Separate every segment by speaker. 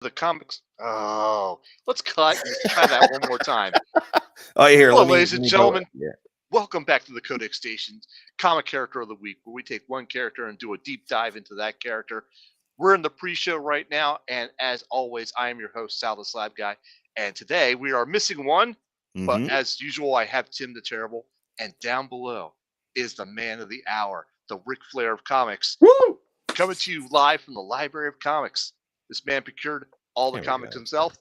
Speaker 1: the comics. Oh, let's cut and try that one more time.
Speaker 2: Oh, here,
Speaker 1: Hello,
Speaker 2: let
Speaker 1: ladies
Speaker 2: me
Speaker 1: and
Speaker 2: go.
Speaker 1: gentlemen.
Speaker 2: Yeah.
Speaker 1: Welcome back to the Codex Station's Comic Character of the Week, where we take one character and do a deep dive into that character. We're in the pre-show right now, and as always, I am your host, Sal the Slab Guy. And today we are missing one, but
Speaker 2: Mhm.
Speaker 1: as usual, I have Tim the Terrible, and down below is the man of the hour, the Ric Flair of comics,
Speaker 3: Woo!
Speaker 1: coming to you live from the Library of Comics. This man procured all the
Speaker 2: There we
Speaker 1: comics
Speaker 2: go.
Speaker 1: himself,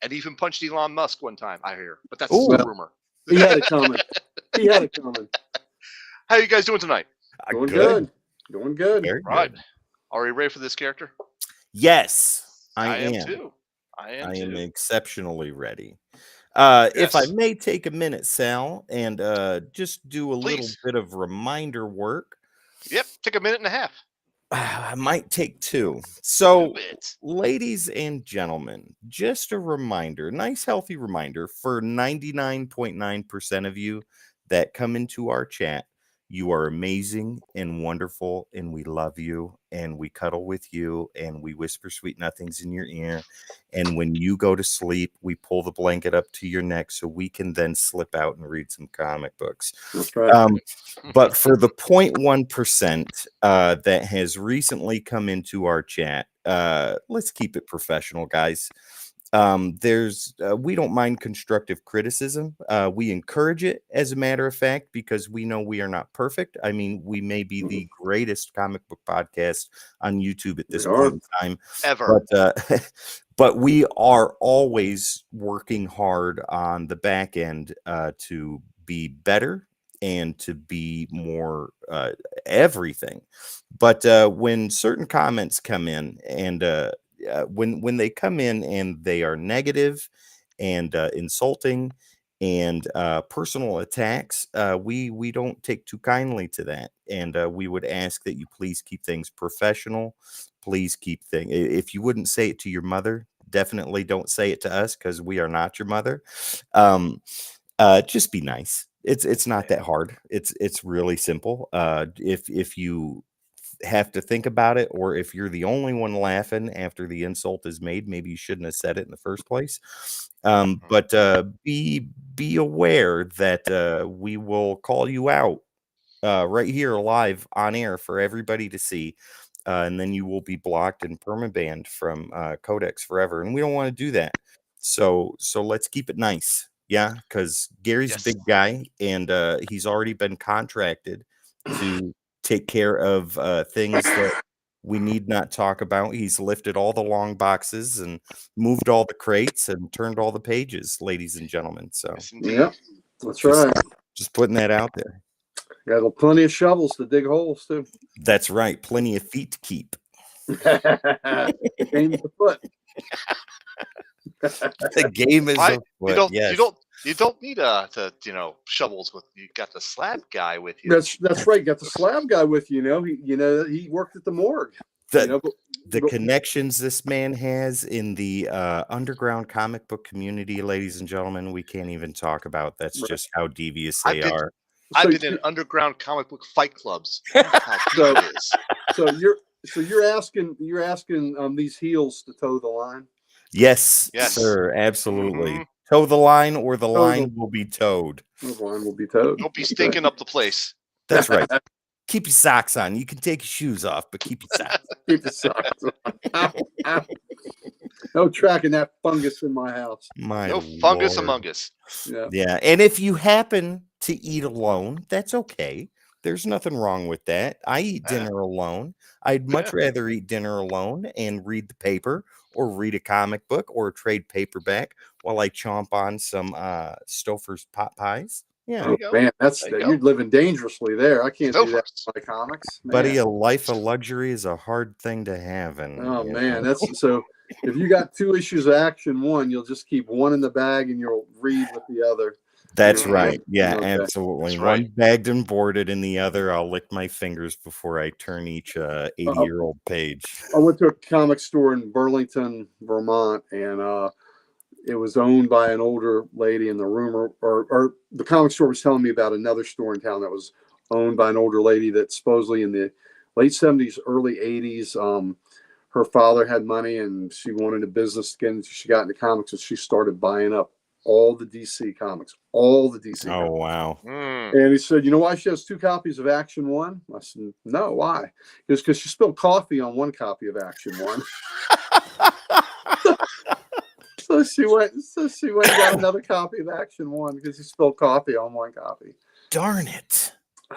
Speaker 1: and even punched Elon Musk one time, I hear. But that's
Speaker 2: Ooh.
Speaker 1: a rumor.
Speaker 3: He had it coming. He had it coming.
Speaker 1: How you guys doing tonight?
Speaker 3: Doing good. Doing good.
Speaker 2: Very
Speaker 1: Right.
Speaker 2: good.
Speaker 1: Are you ready for this character?
Speaker 2: Yes, I
Speaker 1: am
Speaker 2: am.
Speaker 1: too. I am
Speaker 2: I
Speaker 1: too.
Speaker 2: am exceptionally ready.
Speaker 1: Yes.
Speaker 2: If I may take a minute, Sal, and just do a little
Speaker 1: Please.
Speaker 2: bit of reminder work.
Speaker 1: Yep, take a minute and a half.
Speaker 2: I might take 2.
Speaker 1: Do
Speaker 2: So,
Speaker 1: it.
Speaker 2: ladies and gentlemen, just a reminder, nice healthy reminder for 99.9% of you that come into our chat. You are amazing and wonderful, and we love you, and we cuddle with you, and we whisper sweet nothings in your ear. And when you go to sleep, we pull the blanket up to your neck so we can then slip out and read some comic books.
Speaker 3: That's right.
Speaker 2: But for the 0.1% that has recently come into our chat, let's keep it professional, guys. There's we don't mind constructive criticism. We encourage it, as a matter of fact, because we know we are not perfect. I mean, we may be the greatest comic book podcast on YouTube at this point in time
Speaker 1: Ever.
Speaker 2: but we are always working hard on the back end to be better and to be more everything. But when certain comments come in, and when they come in and they are negative and insulting and personal attacks, we don't take too kindly to that, and we would ask that you please keep things professional. Please keep things. If you wouldn't say it to your mother, definitely don't say it to us, because we are not your mother. Just be nice. It's not that hard. It's really simple. If you have to think about it, or if you're the only one laughing after the insult is made, maybe you shouldn't have said it in the first place. But be aware that we will call you out right here live on air for everybody to see. And then you will be blocked and permabanned from Codex forever. And we don't want to do that. So let's keep it nice. Yeah, because Gary's a
Speaker 1: Yes.
Speaker 2: big guy, and he's already been contracted to take care of things that we need not talk about. He's lifted all the long boxes and moved all the crates and turned all the pages, ladies and gentlemen. So
Speaker 1: Yes, indeed.
Speaker 3: Yep. That's right.
Speaker 2: just putting that out there.
Speaker 3: Got plenty of shovels to dig holes too.
Speaker 2: That's right. Plenty of feet to keep.
Speaker 3: The game's afoot.
Speaker 2: The game is
Speaker 1: Right?
Speaker 2: afoot. Yes.
Speaker 1: You don't need to shovels with you. Got the slab guy with you.
Speaker 3: That's right. Got the slab guy with you. He worked at the morgue.
Speaker 2: The connections this man has in the underground comic book community, ladies and gentlemen, we can't even talk about. That's just how devious they are.
Speaker 1: I've been in underground comic book fight clubs.
Speaker 3: So you're asking these heels to toe the line?
Speaker 2: Yes, sir. Absolutely.
Speaker 1: Mm-hmm.
Speaker 2: Toe the line, or the line will be towed.
Speaker 3: The line will be towed.
Speaker 1: Don't be stinking up the place.
Speaker 2: That's right. Keep your socks on. You can take your shoes off, but keep your socks on.
Speaker 3: Keep your socks on. No tracking that fungus in my house.
Speaker 1: No fungus among us.
Speaker 2: Yeah. And if you happen to eat alone, that's okay. There's nothing wrong with that. I eat dinner alone. I'd much rather eat dinner alone and read the paper, or read a comic book, or a trade paperback while I chomp on some Stouffer's pot pies. Yeah,
Speaker 3: man, you're living dangerously there. I can't do that with my comics, man.
Speaker 2: Buddy. A life of luxury is a hard thing to have. And
Speaker 3: that's so. If you got 2 issues of Action 1, you'll just keep one in the bag and you'll read with the other.
Speaker 2: That's right. Yeah, absolutely.
Speaker 1: That's
Speaker 2: one bagged and boarded, and the other I'll lick my fingers before I turn each 80-year-old page.
Speaker 3: I went to a comic store in Burlington, Vermont, and it was owned by an older lady. And the rumor, or the comic store was telling me about another store in town that was owned by an older lady that supposedly in the late 70s, early 80s, her father had money and she wanted a business again. She got into comics and she started buying up all the DC comics, all the DC
Speaker 2: Oh,
Speaker 3: comics.
Speaker 2: wow.
Speaker 3: And he said, you know why she has 2 copies of Action 1? I said, no, why? It's because she spilled coffee on 1 copy of Action 1. So she went and got another copy of Action 1 because he spilled coffee on 1 copy.
Speaker 2: Darn it.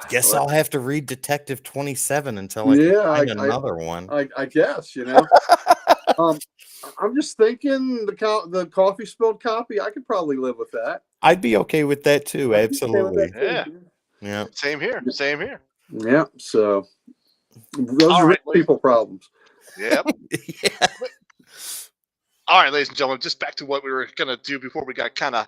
Speaker 2: Guess
Speaker 3: So
Speaker 2: I'll have to read Detective 27 until I can find another one.
Speaker 3: I guess, you know. I'm just thinking the coffee spilled copy. I could probably live with that.
Speaker 2: I'd be okay with that too. Absolutely.
Speaker 1: Yeah.
Speaker 2: Yeah.
Speaker 1: Same here. Same here.
Speaker 3: Yeah. So those
Speaker 1: All
Speaker 3: are
Speaker 1: right,
Speaker 3: rich people problems.
Speaker 1: Yep.
Speaker 2: Yeah.
Speaker 1: All right, ladies and gentlemen, just back to what we were gonna do before we got kind of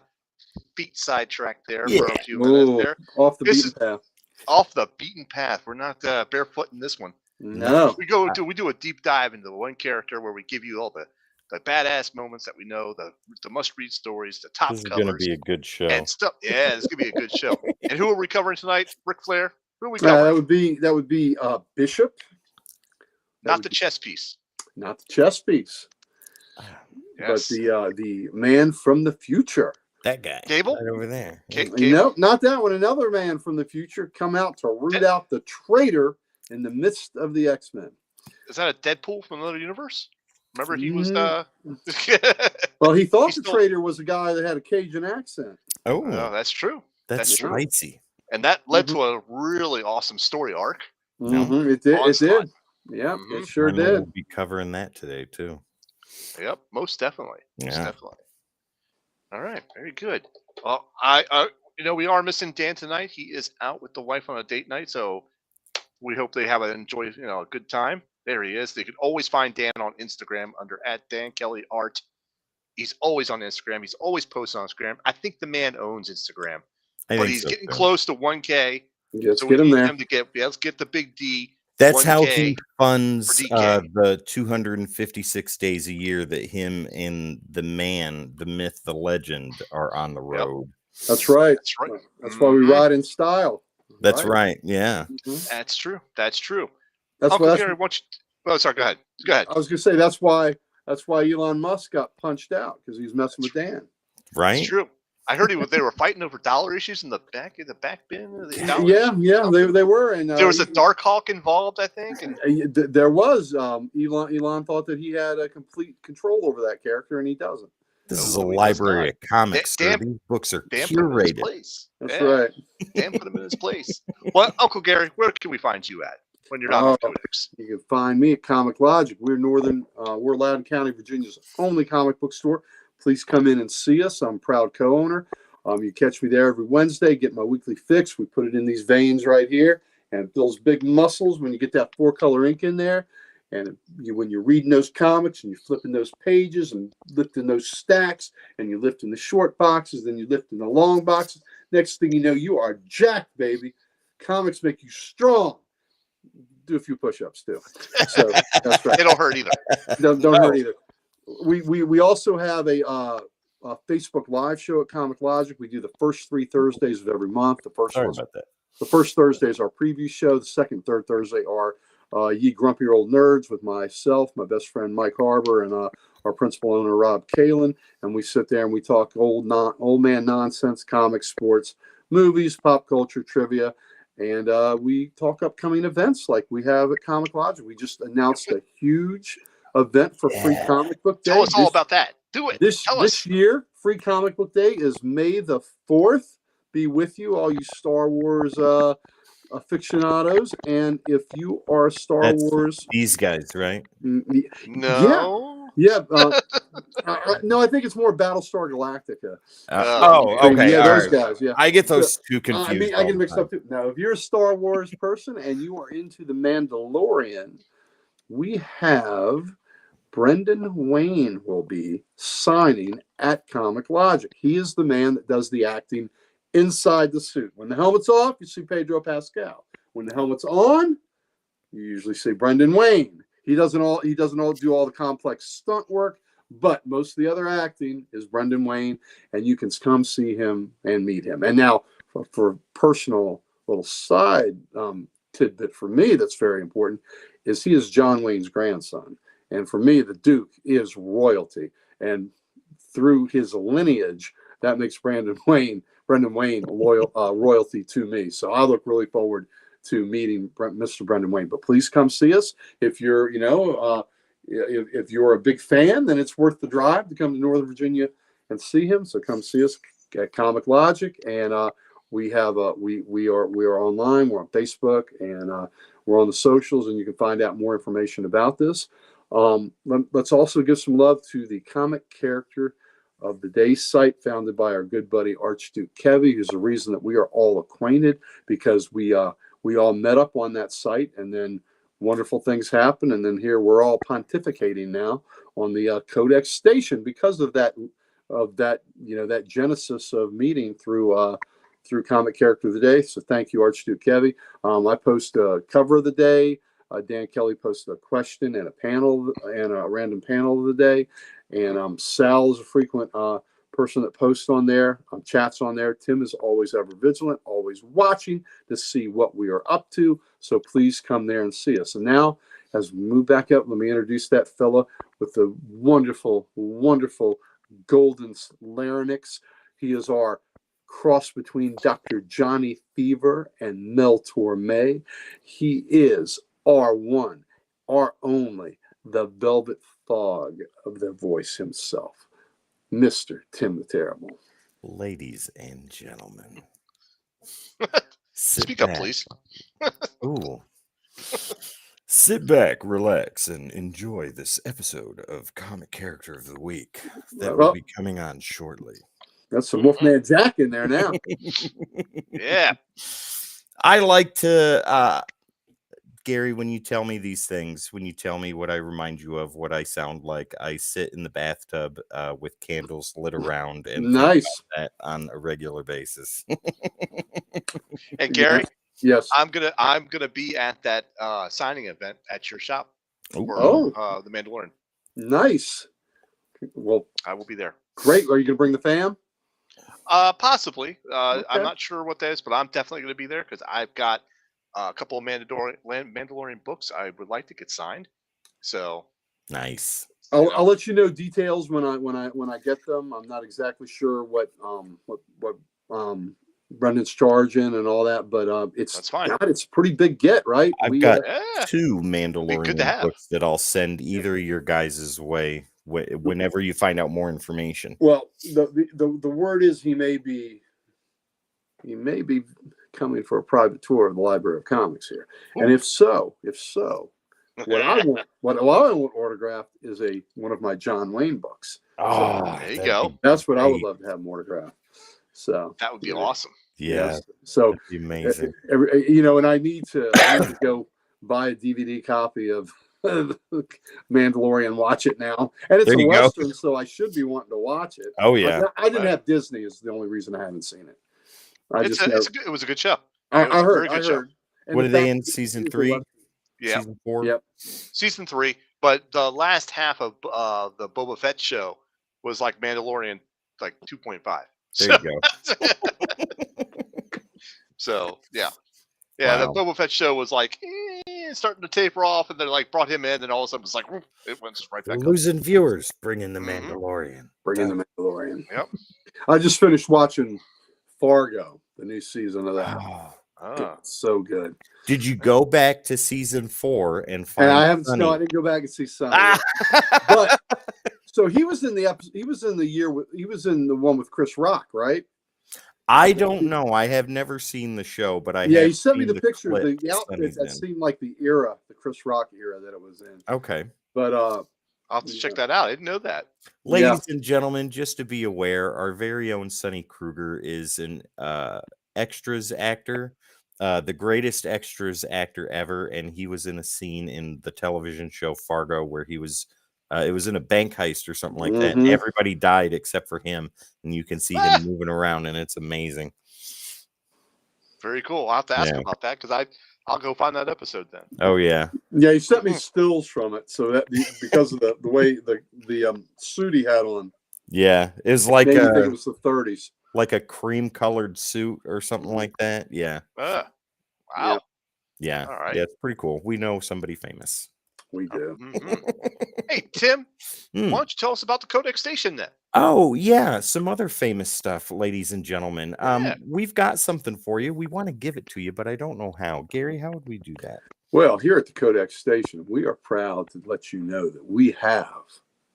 Speaker 1: feet sidetracked there for a few minutes there.
Speaker 3: Off the
Speaker 1: This
Speaker 3: beaten path.
Speaker 1: Off the beaten path. We're not barefoot in this one.
Speaker 3: No.
Speaker 1: We do a deep dive into one character where we give you all the badass moments that we know, the must read stories, the top
Speaker 2: This is
Speaker 1: covers,
Speaker 2: going to be a good show.
Speaker 1: and stuff. Yeah, this is gonna be a good show. And who are we covering tonight? Ric Flair. Who are we covering?
Speaker 3: That would be Bishop.
Speaker 1: Not the chess piece.
Speaker 3: Not the chess piece.
Speaker 1: Yes.
Speaker 3: But the man from the future.
Speaker 2: That guy.
Speaker 1: Gable?
Speaker 2: Right over there.
Speaker 3: No, not that one. Another man from the future come out to root out the traitor in the midst of the X-Men.
Speaker 1: Is that a Deadpool from another universe? Remember he was
Speaker 3: Well, he thought the traitor was a guy that had a Cajun accent.
Speaker 2: Oh,
Speaker 1: that's true.
Speaker 2: That's
Speaker 1: true.
Speaker 2: spicy.
Speaker 1: And that led to a really awesome story arc.
Speaker 3: It did. It did. Yeah, it sure did.
Speaker 2: We'll be covering that today too.
Speaker 1: Yep, most definitely.
Speaker 2: Yeah.
Speaker 1: Most definitely. All right, very good. Well, I we are missing Dan tonight. He is out with the wife on a date night, so we hope they have a good time. There he is. They can always find Dan on Instagram under @DanKellyArt. He's always on Instagram. He's always posting on Instagram. I think the man owns Instagram, but he's getting close to 1K.
Speaker 3: Let's
Speaker 1: so
Speaker 3: get him there.
Speaker 1: Let's get the big D.
Speaker 2: That's
Speaker 1: 1K
Speaker 2: how he funds
Speaker 1: DK.
Speaker 2: the 256 days a year that him and the man, the myth, the legend are on the road.
Speaker 3: That's right.
Speaker 1: That's right.
Speaker 3: That's why we ride in style.
Speaker 2: That's right. Yeah.
Speaker 1: That's true. That's true.
Speaker 3: That's
Speaker 1: Uncle
Speaker 3: why.
Speaker 1: Gary, oh, sorry. Go ahead. Go ahead.
Speaker 3: I was going to say that's why Elon Musk got punched out because he was messing with Dan.
Speaker 2: Right.
Speaker 1: It's true. I heard they were fighting over dollar issues in the back bin.
Speaker 3: Yeah, they were. And
Speaker 1: there was a Dark Hawk involved, I think. And
Speaker 3: there was. Elon thought that he had a complete control over that character, and he doesn't.
Speaker 2: This is a library of comics. These books are curated.
Speaker 3: That's right.
Speaker 1: Dan put him in his place. Well, Uncle Gary, where can we find you at when you're not on Codex?
Speaker 3: You can find me at Comic Logic. We're Loudoun County, Virginia's only comic book store. Please come in and see us. I'm a proud co-owner. You catch me there every Wednesday, get my weekly fix. We put it in these veins right here, and it builds big muscles when you get that 4-color ink in there. And when you're reading those comics and you're flipping those pages and lifting those stacks, and you're lifting the short boxes, then you're lifting the long boxes. Next thing you know, you are jacked, baby. Comics make you strong. Do a few push-ups too. So that's right.
Speaker 1: They don't hurt either.
Speaker 3: Don't hurt either. We also have a Facebook Live show at Comic Logic. We do the first 3 Thursdays of every month. The first Thursday is our preview show. The second and third Thursday are Ye Grumpy Old Nerds with myself, my best friend Mike Harbor, and our principal owner Rob Kalin. And we sit there and we talk old man nonsense, comics, sports, movies, pop culture, trivia. And we talk upcoming events like we have at Comic Logic. We just announced a huge event for Free Comic Book Day.
Speaker 1: Tell us all about that. Do it.
Speaker 3: This year, Free Comic Book Day is May the 4th. Be with you, all you Star Wars aficionados. And if you are Wars,
Speaker 2: these guys, right?
Speaker 1: No.
Speaker 3: Yeah. No, I think it's more Battlestar Galactica.
Speaker 2: Okay.
Speaker 3: Yeah, those guys. Yeah,
Speaker 2: I get those two confused.
Speaker 3: I get mixed up too. Now, if you're a Star Wars person and you are into The Mandalorian, we have Brendan Wayne will be signing at Comic Logic. He is the man that does the acting inside the suit. When the helmet's off, you see Pedro Pascal. When the helmet's on, you usually see Brendan Wayne. He doesn't do all the complex stunt work, but most of the other acting is Brendan Wayne, and you can come see him and meet him. And now, for a personal little side tidbit for me that's very important, is he is John Wayne's grandson. And for me, the Duke is royalty. And through his lineage, that makes Brendan Wayne royalty to me. So I look really forward to meeting Mr. Brendan Wayne. But please come see us if you're, if you're a big fan, then it's worth the drive to come to Northern Virginia and see him. So come see us at Comic Logic, and we have we are online. We're on Facebook, and we're on the socials, and you can find out more information about this. Let's also give some love to the Comic Character of the Day site, founded by our good buddy Archduke Kevy, who's the reason that we are all acquainted, because we all met up on that site, and then wonderful things happen, and then here we're all pontificating now on the Codex station because of that that genesis of meeting through Comic Character of the Day. So thank you, Archduke Kevy. I post a cover of the day. Dan Kelly posted a question and a panel and a random panel of the day. And Sal is a frequent person that posts on there, chats on there. Tim is always ever vigilant, always watching to see what we are up to. So please come there and see us. And now, as we move back up, let me introduce that fella with the wonderful, wonderful golden larynx. He is our cross between Dr. Johnny Fever and Mel Torme. He is our one, our only, the velvet fog of the voice himself, Mr. Tim the Terrible.
Speaker 2: Ladies and gentlemen,
Speaker 1: speak up, please.
Speaker 2: Ooh. Sit back, relax, and enjoy this episode of Comic Character of the Week that will be coming on shortly.
Speaker 3: That's some Wolfman Jack in there now.
Speaker 1: Yeah.
Speaker 2: I like to, Gary, when you tell me these things, when you tell me what I remind you of, what I sound like, I sit in the bathtub with candles lit around and
Speaker 3: nice
Speaker 2: think about that on a regular basis.
Speaker 1: Hey, Gary.
Speaker 3: Yes.
Speaker 1: I'm gonna be at that signing event at your shop for the Mandalorian.
Speaker 3: Nice. Well,
Speaker 1: I will be there.
Speaker 3: Great. Are you gonna bring the fam?
Speaker 1: Possibly.
Speaker 3: Okay.
Speaker 1: I'm not sure what that is, but I'm definitely gonna be there because I've got a couple of Mandalorian books I would like to get signed. So
Speaker 2: nice.
Speaker 3: I'll let you know details when I get them. I'm not exactly sure what Brendan's charging and all that, but that's
Speaker 1: fine.
Speaker 3: God, it's a pretty big get, right?
Speaker 2: I've got 2 Mandalorian books that I'll send either your guys' way whenever you find out more information.
Speaker 3: Well, the word is he may be coming for a private tour of the Library of Comics here. Ooh. And if so, what I want autographed is one of my John Wayne books.
Speaker 2: Oh,
Speaker 1: so, there you go.
Speaker 3: That's what I would love to have autographed. So
Speaker 1: that would be awesome.
Speaker 2: Yeah.
Speaker 3: Yes. So
Speaker 2: that'd be amazing.
Speaker 3: And I need to go buy a DVD copy of Mandalorian, watch it now. And it's a Western, so I should be wanting to watch it.
Speaker 2: Oh yeah.
Speaker 3: I didn't have Disney is the only reason I haven't seen it.
Speaker 1: It was a good show.
Speaker 3: I heard.
Speaker 2: What are they in season 3?
Speaker 1: Yeah.
Speaker 2: Season 4?
Speaker 3: Yep.
Speaker 1: Season 3. But the last half of the Boba Fett show was like Mandalorian, like 2.5.
Speaker 2: There you go.
Speaker 1: So yeah. Yeah, wow. The Boba Fett show was like starting to taper off, and then like brought him in, and all of a sudden it's like it went just right back.
Speaker 2: Losing viewers, bringing the Mandalorian.
Speaker 3: The Mandalorian.
Speaker 1: Yep.
Speaker 3: I just finished watching Fargo, the new season of that. It's so good.
Speaker 2: Did you go back to season 4 and find?
Speaker 3: And I haven't. No, I didn't go back and see Sunny. But so he was in the episode. He was in the one with Chris Rock, right?
Speaker 2: I don't know. I have never seen the show, but
Speaker 3: he sent me the picture of the outfit that seemed like the Chris Rock era that it was in.
Speaker 2: Okay.
Speaker 3: But
Speaker 1: I'll have to check that out. I didn't know that.
Speaker 2: Ladies and gentlemen, just to be aware, our very own Sonny Kruger is an extras actor, the greatest extras actor ever, and he was in a scene in the television show Fargo where he was it was in a bank heist or something like that. And everybody died except for him, and you can see him moving around, and it's amazing.
Speaker 1: Very cool. I'll have to ask him about that because I'll go find that episode then.
Speaker 2: Oh yeah.
Speaker 3: Yeah, he sent me stills from it, so that because of the way the suit he had on.
Speaker 2: Yeah, it was like
Speaker 3: I think it was the 30s.
Speaker 2: Like a cream-colored suit or something like that. Yeah.
Speaker 1: Wow.
Speaker 2: Yeah.
Speaker 1: All right.
Speaker 2: Yeah, it's pretty cool. We know somebody famous.
Speaker 3: We do.
Speaker 1: Hey, Tim,
Speaker 2: Hmm.
Speaker 1: why don't you tell us about the Codex Station then?
Speaker 2: Oh, yeah, some other famous stuff, ladies and gentlemen.
Speaker 1: Yeah.
Speaker 2: We've got something for you. We want to give it to you, but I don't know how. Gary, how would we do that?
Speaker 3: Well, here at the Codex Station, we are proud to let you know that we have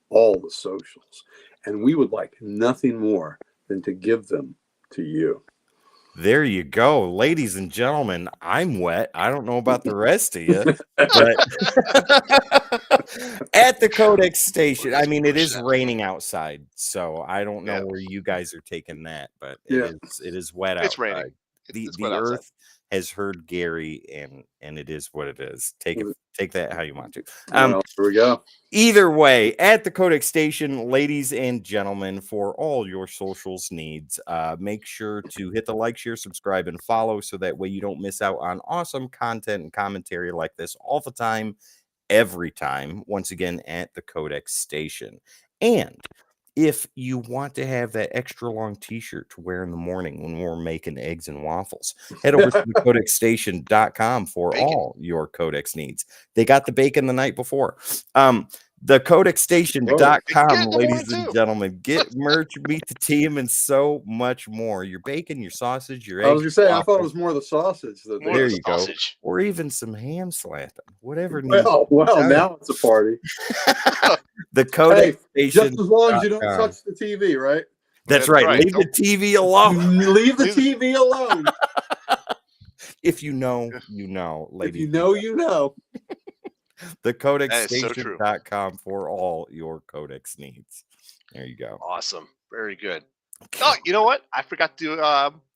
Speaker 3: all the socials, and we would like nothing more than to give them to you.
Speaker 2: There you go, ladies and gentlemen. I'm wet. I don't know about the rest of you, but at the Codex Station, I mean, it is raining outside, so I don't know where you guys are taking that, but it is wet outside.
Speaker 1: It's raining.
Speaker 2: The
Speaker 1: wet outside.
Speaker 2: earth has heard Gary, and it is what it is. Take that how you want to.
Speaker 3: Well, here we go.
Speaker 2: Either way, at the Codex Station, ladies and gentlemen, for all your socials needs, make sure to hit the like, share, subscribe, and follow so that way you don't miss out on awesome content and commentary like this all the time, every time, once again, at the Codex Station. And if you want to have that extra long t-shirt to wear in the morning when we're making eggs and waffles, head over to thecodexstation.com for all your Codex needs. They got the bacon the night before. Thecodexstation.com, ladies and gentlemen. Get merch, meet the team, and so much more. Your bacon, your sausage, your eggs.
Speaker 3: I was going to say, I thought it was more the sausage.
Speaker 2: There you go. Or even some ham slapping. Whatever.
Speaker 3: Well, now it's a party.
Speaker 2: The Codex Station.
Speaker 3: Just as long as you don't touch the TV, right?
Speaker 2: That's right. Leave the TV alone.
Speaker 3: Leave the TV alone.
Speaker 2: If you know, you know. Ladies.
Speaker 3: If you know, you know.
Speaker 2: TheCodexStation.com for all your Codex needs. There you go.
Speaker 1: Awesome. Very good. Oh, you know what? I forgot to do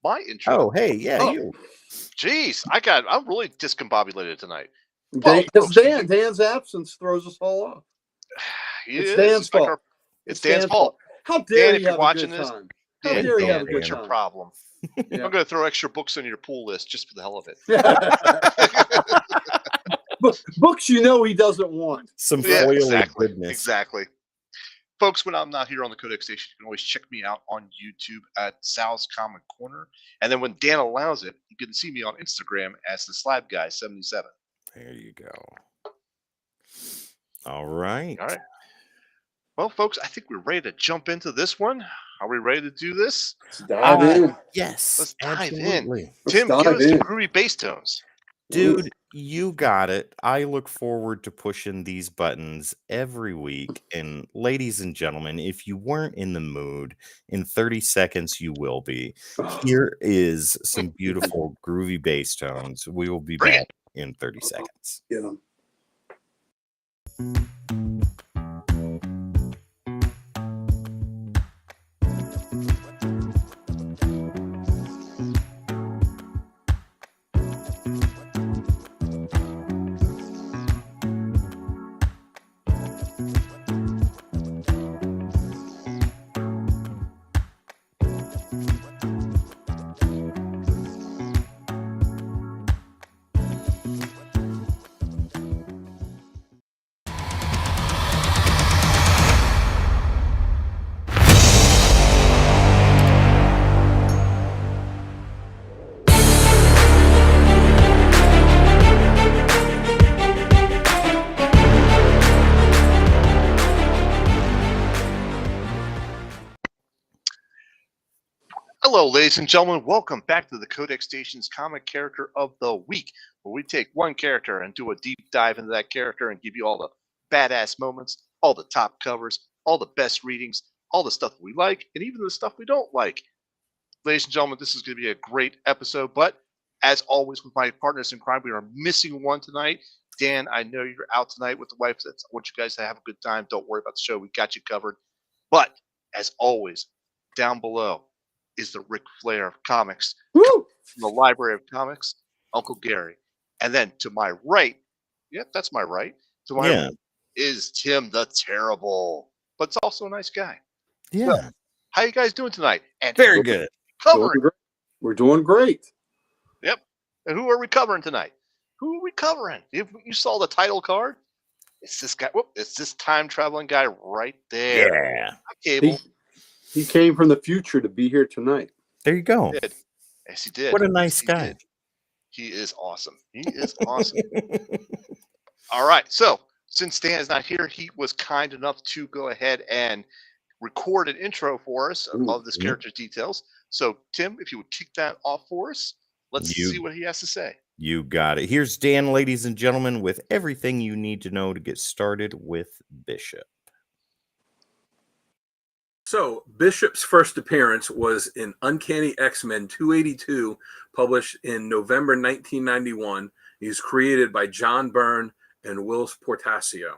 Speaker 1: my intro.
Speaker 2: Oh, hey, you.
Speaker 1: Jeez, I'm really discombobulated tonight.
Speaker 3: Dan's absence throws us all off. It's Dan's fault.
Speaker 1: It's Dan's fault.
Speaker 3: How dare
Speaker 1: Dan,
Speaker 3: you have a good time? How
Speaker 1: Dan,
Speaker 3: dare you have a good
Speaker 1: what's your
Speaker 3: time?
Speaker 1: problem? I'm going to throw extra books on your pool list just for the hell of it.
Speaker 3: Books you know he doesn't want.
Speaker 2: Some foily goodness.
Speaker 1: Exactly. Folks, when I'm not here on the Codex Station, you can always check me out on YouTube at Sal's Comic Corner. And then when Dan allows it, you can see me on Instagram as the Slab Guy 77.
Speaker 2: There you go. All right.
Speaker 1: All right. Well, folks, I think we're ready to jump into this one. Are we ready to do this?
Speaker 3: Let's dive in.
Speaker 2: Yes.
Speaker 1: Let's dive
Speaker 2: absolutely.
Speaker 1: in. Tim, give us the groovy bass tones.
Speaker 2: Dude, you got it. I look forward to pushing these buttons every week. And ladies and gentlemen, if you weren't in the mood, in 30 seconds you will be. Here is some beautiful groovy bass tones. We will be back in 30 seconds.
Speaker 3: Get them.
Speaker 1: Hello, ladies and gentlemen. Welcome back to the Codex Station's Comic Character of the Week, where we take one character and do a deep dive into that character and give you all the badass moments, all the top covers, all the best readings, all the stuff we like, and even the stuff we don't like. Ladies and gentlemen, this is going to be a great episode, but as always with my partners in crime, we are missing one tonight. Dan, I know you're out tonight with the wife. I want you guys to have a good time. Don't worry about the show. We got you covered. But as always, down below is the Ric Flair of comics.
Speaker 3: Woo!
Speaker 1: From the Library of Comics, Uncle Gary. And then to my right, that's my right. To my right is Tim the Terrible. But it's also a nice guy.
Speaker 2: Yeah.
Speaker 1: So, how you guys doing tonight? And
Speaker 2: very good.
Speaker 3: We're doing great.
Speaker 1: Yep. And who are we covering tonight? Who are we covering? If you saw the title card, it's this guy. It's this time traveling guy right there.
Speaker 2: Yeah.
Speaker 1: Cable.
Speaker 3: He came from the future to be here tonight.
Speaker 2: There you go.
Speaker 1: He did. Yes, he did.
Speaker 2: What a nice guy.
Speaker 1: He is awesome. He is awesome. All right. So since Dan is not here, he was kind enough to go ahead and record an intro for us of this character's details. So, Tim, if you would kick that off for us, let's see what he has to say.
Speaker 2: You got it. Here's Dan, ladies and gentlemen, with everything you need to know to get started with Bishop.
Speaker 4: So, Bishop's first appearance was in Uncanny X-Men 282, published in November 1991. He's created by John Byrne and Wills Portacio.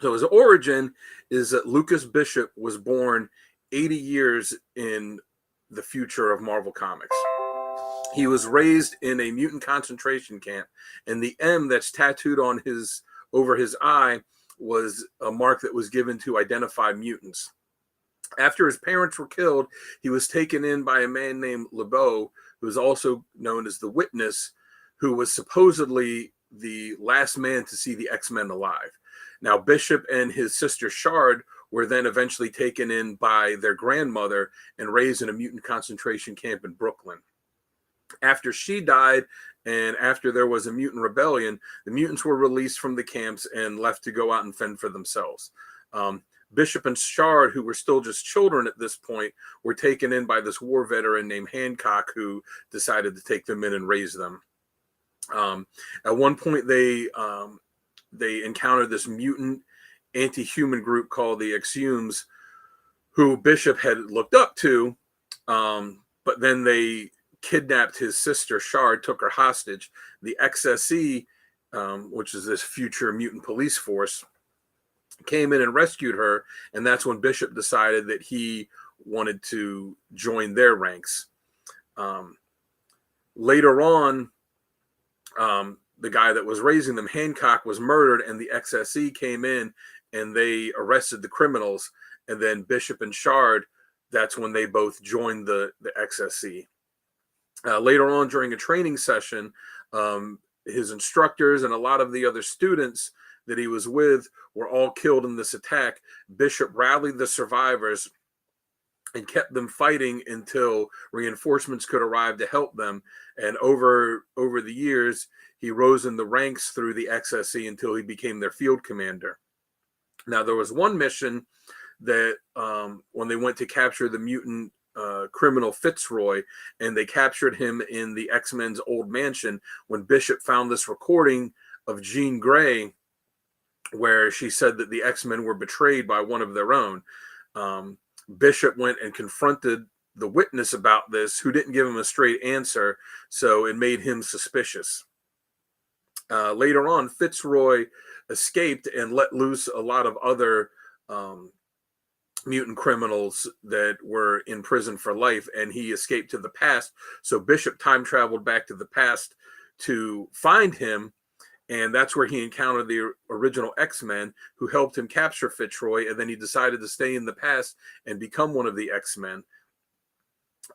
Speaker 4: So his origin is that Lucas Bishop was born 80 years in the future of Marvel Comics. He was raised in a mutant concentration camp, and the M that's tattooed on over his eye was a mark that was given to identify mutants. After his parents were killed, he was taken in by a man named LeBeau, who was also known as the Witness, who was supposedly the last man to see the X-Men alive. Now, Bishop and his sister Shard were then eventually taken in by their grandmother and raised in a mutant concentration camp in Brooklyn. After she died and after there was a mutant rebellion, the mutants were released from the camps and left to go out and fend for themselves. Bishop and Shard, who were still just children at this point, were taken in by this war veteran named Hancock, who decided to take them in and raise them. At one point, they encountered this mutant anti-human group called the Exhumes, who Bishop had looked up to, but then they kidnapped his sister Shard, took her hostage. The XSE, which is this future mutant police force, came in and rescued her, and that's when Bishop decided that he wanted to join their ranks. Later on, the guy that was raising them, Hancock, was murdered, and the XSE came in and they arrested the criminals. And then Bishop and Shard, that's when they both joined the XSE. Later on, during a training session, his instructors and a lot of the other students that he was with were all killed in this attack. Bishop rallied the survivors and kept them fighting until reinforcements could arrive to help them. And over the years, he rose in the ranks through the XSE until he became their field commander. Now, there was one mission that when they went to capture the mutant criminal Fitzroy, and they captured him in the X-Men's old mansion, when Bishop found this recording of Jean Grey, where she said that the X-Men were betrayed by one of their own. Bishop went and confronted the Witness about this, who didn't give him a straight answer, so it made him suspicious. Later on, Fitzroy escaped and let loose a lot of other mutant criminals that were in prison for life, and he escaped to the past. So Bishop time traveled back to the past to find him, and that's where he encountered the original X-Men, who helped him capture Fitzroy, and then he decided to stay in the past and become one of the X-Men.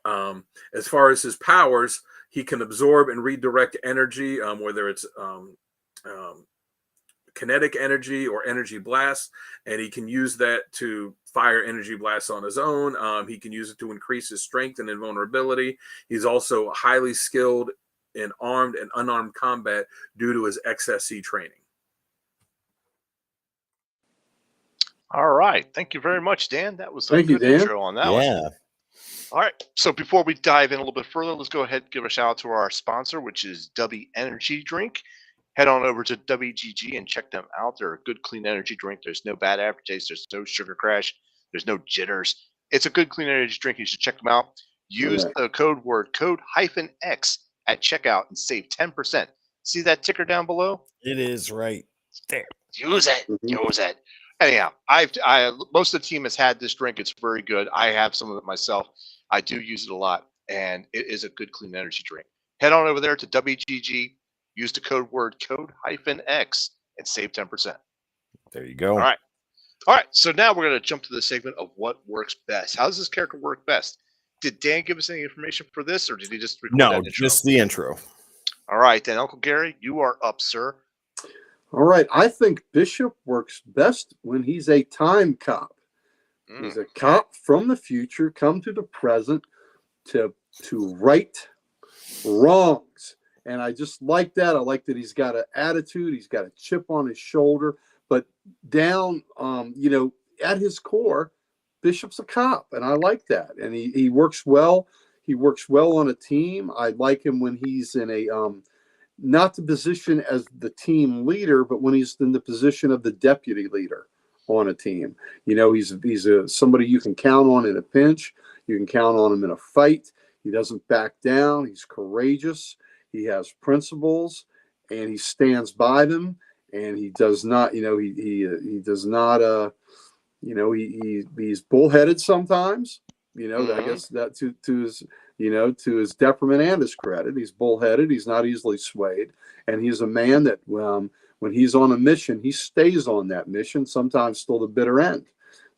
Speaker 4: As far as his powers, he can absorb and redirect energy, whether it's kinetic energy or energy blasts, and he can use that to fire energy blasts on his own. He can use it to increase his strength and invulnerability. He's also highly skilled in armed and unarmed combat due to his XSE training.
Speaker 1: All right. Thank you very much, Dan. That was a
Speaker 3: Thank you,
Speaker 1: good
Speaker 3: Dan.
Speaker 1: intro on that one. All right. So before we dive in a little bit further, let's go ahead and give a shout out to our sponsor, which is W Energy Drink. Head on over to WGG and check them out. They're a good, clean energy drink. There's no bad aftertaste. There's no sugar crash. There's no jitters. It's a good, clean energy drink. You should check them out. Use the code X at checkout and save 10%. See that ticker down below?
Speaker 2: It is right there.
Speaker 1: Use it. Use it. Anyhow, most of the team has had this drink. It's very good. I have some of it myself. I do use it a lot, and it is a good, clean energy drink. Head on over there to WGG. Use the code X and save 10%.
Speaker 2: There you go.
Speaker 1: All right. All right. So now we're going to jump to the segment of what works best. How does this character work best? Did Dan give us any information for this, or did he just record that intro?
Speaker 2: Just the intro.
Speaker 1: All right, then, Uncle Gary, you are up, sir.
Speaker 3: All right. I think Bishop works best when he's a time cop. He's a cop from the future, come to the present to right wrongs. And I just like that. I like that he's got an attitude. He's got a chip on his shoulder. down, at his core, Bishop's a cop, and I like that. And he works well. He works well on a team. I like him when he's in a not the position as the team leader, but when he's in the position of the deputy leader on a team. He's somebody you can count on in a pinch. You can count on him in a fight. He doesn't back down. He's courageous. He has principles, and he stands by them. And he does not, he does not, he's bullheaded sometimes. I guess that to his detriment and his credit. He's bullheaded. He's not easily swayed, and he's a man that when he's on a mission, he stays on that mission, sometimes till the bitter end.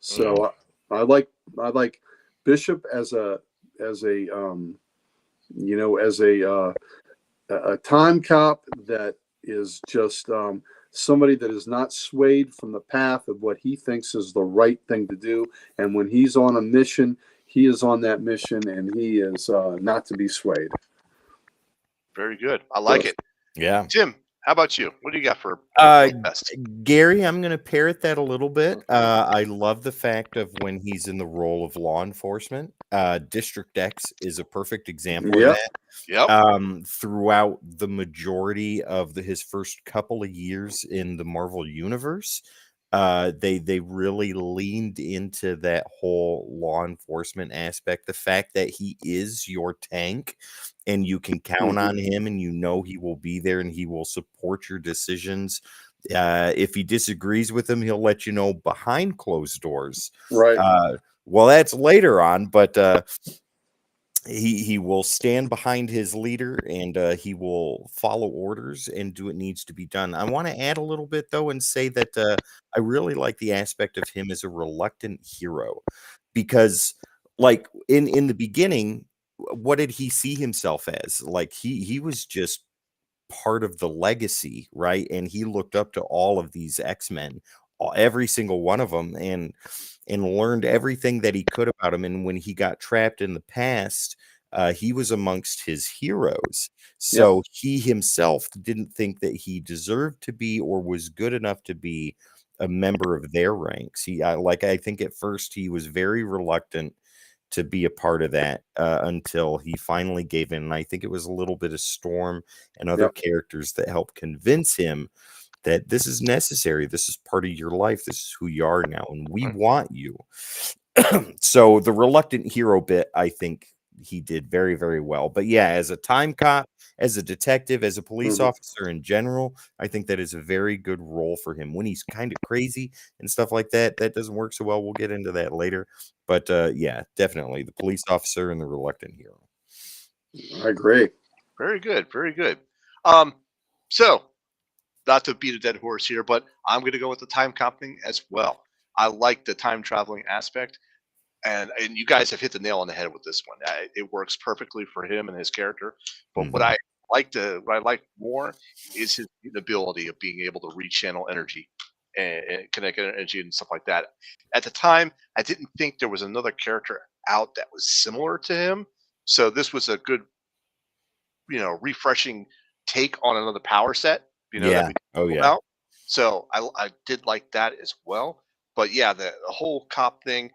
Speaker 3: So I like Bishop as a time cop that is just somebody that is not swayed from the path of what he thinks is the right thing to do. And when he's on a mission, he is on that mission, and he is not to be swayed.
Speaker 1: Very good. I like it.
Speaker 2: Yeah.
Speaker 1: Tim, how about you? What do you got for best?
Speaker 2: Gary, I'm going to parrot that a little bit. I love the fact of when he's in the role of law enforcement. District X is a perfect example of that.
Speaker 1: Yep.
Speaker 2: Throughout the majority of his first couple of years in the Marvel universe, they really leaned into that whole law enforcement aspect. The fact that he is your tank and you can count on him, and he will be there and he will support your decisions. If he disagrees with him, he'll let you know behind closed doors.
Speaker 3: Right.
Speaker 2: Well, that's later on, but he will stand behind his leader, and he will follow orders and do what needs to be done. I want to add a little bit, though, and say that I really like the aspect of him as a reluctant hero, because like in the beginning, what did he see himself as? Like he was just part of the legacy, right? And he looked up to all of these X-Men, every single one of them, and learned everything that he could about him. And when he got trapped in the past, he was amongst his heroes. So he himself didn't think that he deserved to be or was good enough to be a member of their ranks. I think at first he was very reluctant to be a part of that until he finally gave in. And I think it was a little bit of Storm and other characters that helped convince him that this is necessary. This is part of your life. This is who you are now, and we want you. So the reluctant hero bit, I think he did very, very well. But yeah, as a time cop, as a detective, as a police officer in general, I think that is a very good role for him. When he's kind of crazy and stuff like that, that doesn't work so well. We'll get into that later. But yeah, definitely the police officer and the reluctant hero.
Speaker 3: I agree.
Speaker 1: Very good. Very good. So not to beat a dead horse here, but I'm going to go with the time cop thing as well. I like the time traveling aspect, and you guys have hit the nail on the head with this one. It works perfectly for him and his character. But what I like more is his ability of being able to rechannel energy and connect energy and stuff like that. At the time, I didn't think there was another character out that was similar to him, so this was a good, refreshing take on another power set. That we talked about. So I did like that as well. But yeah, the whole cop thing.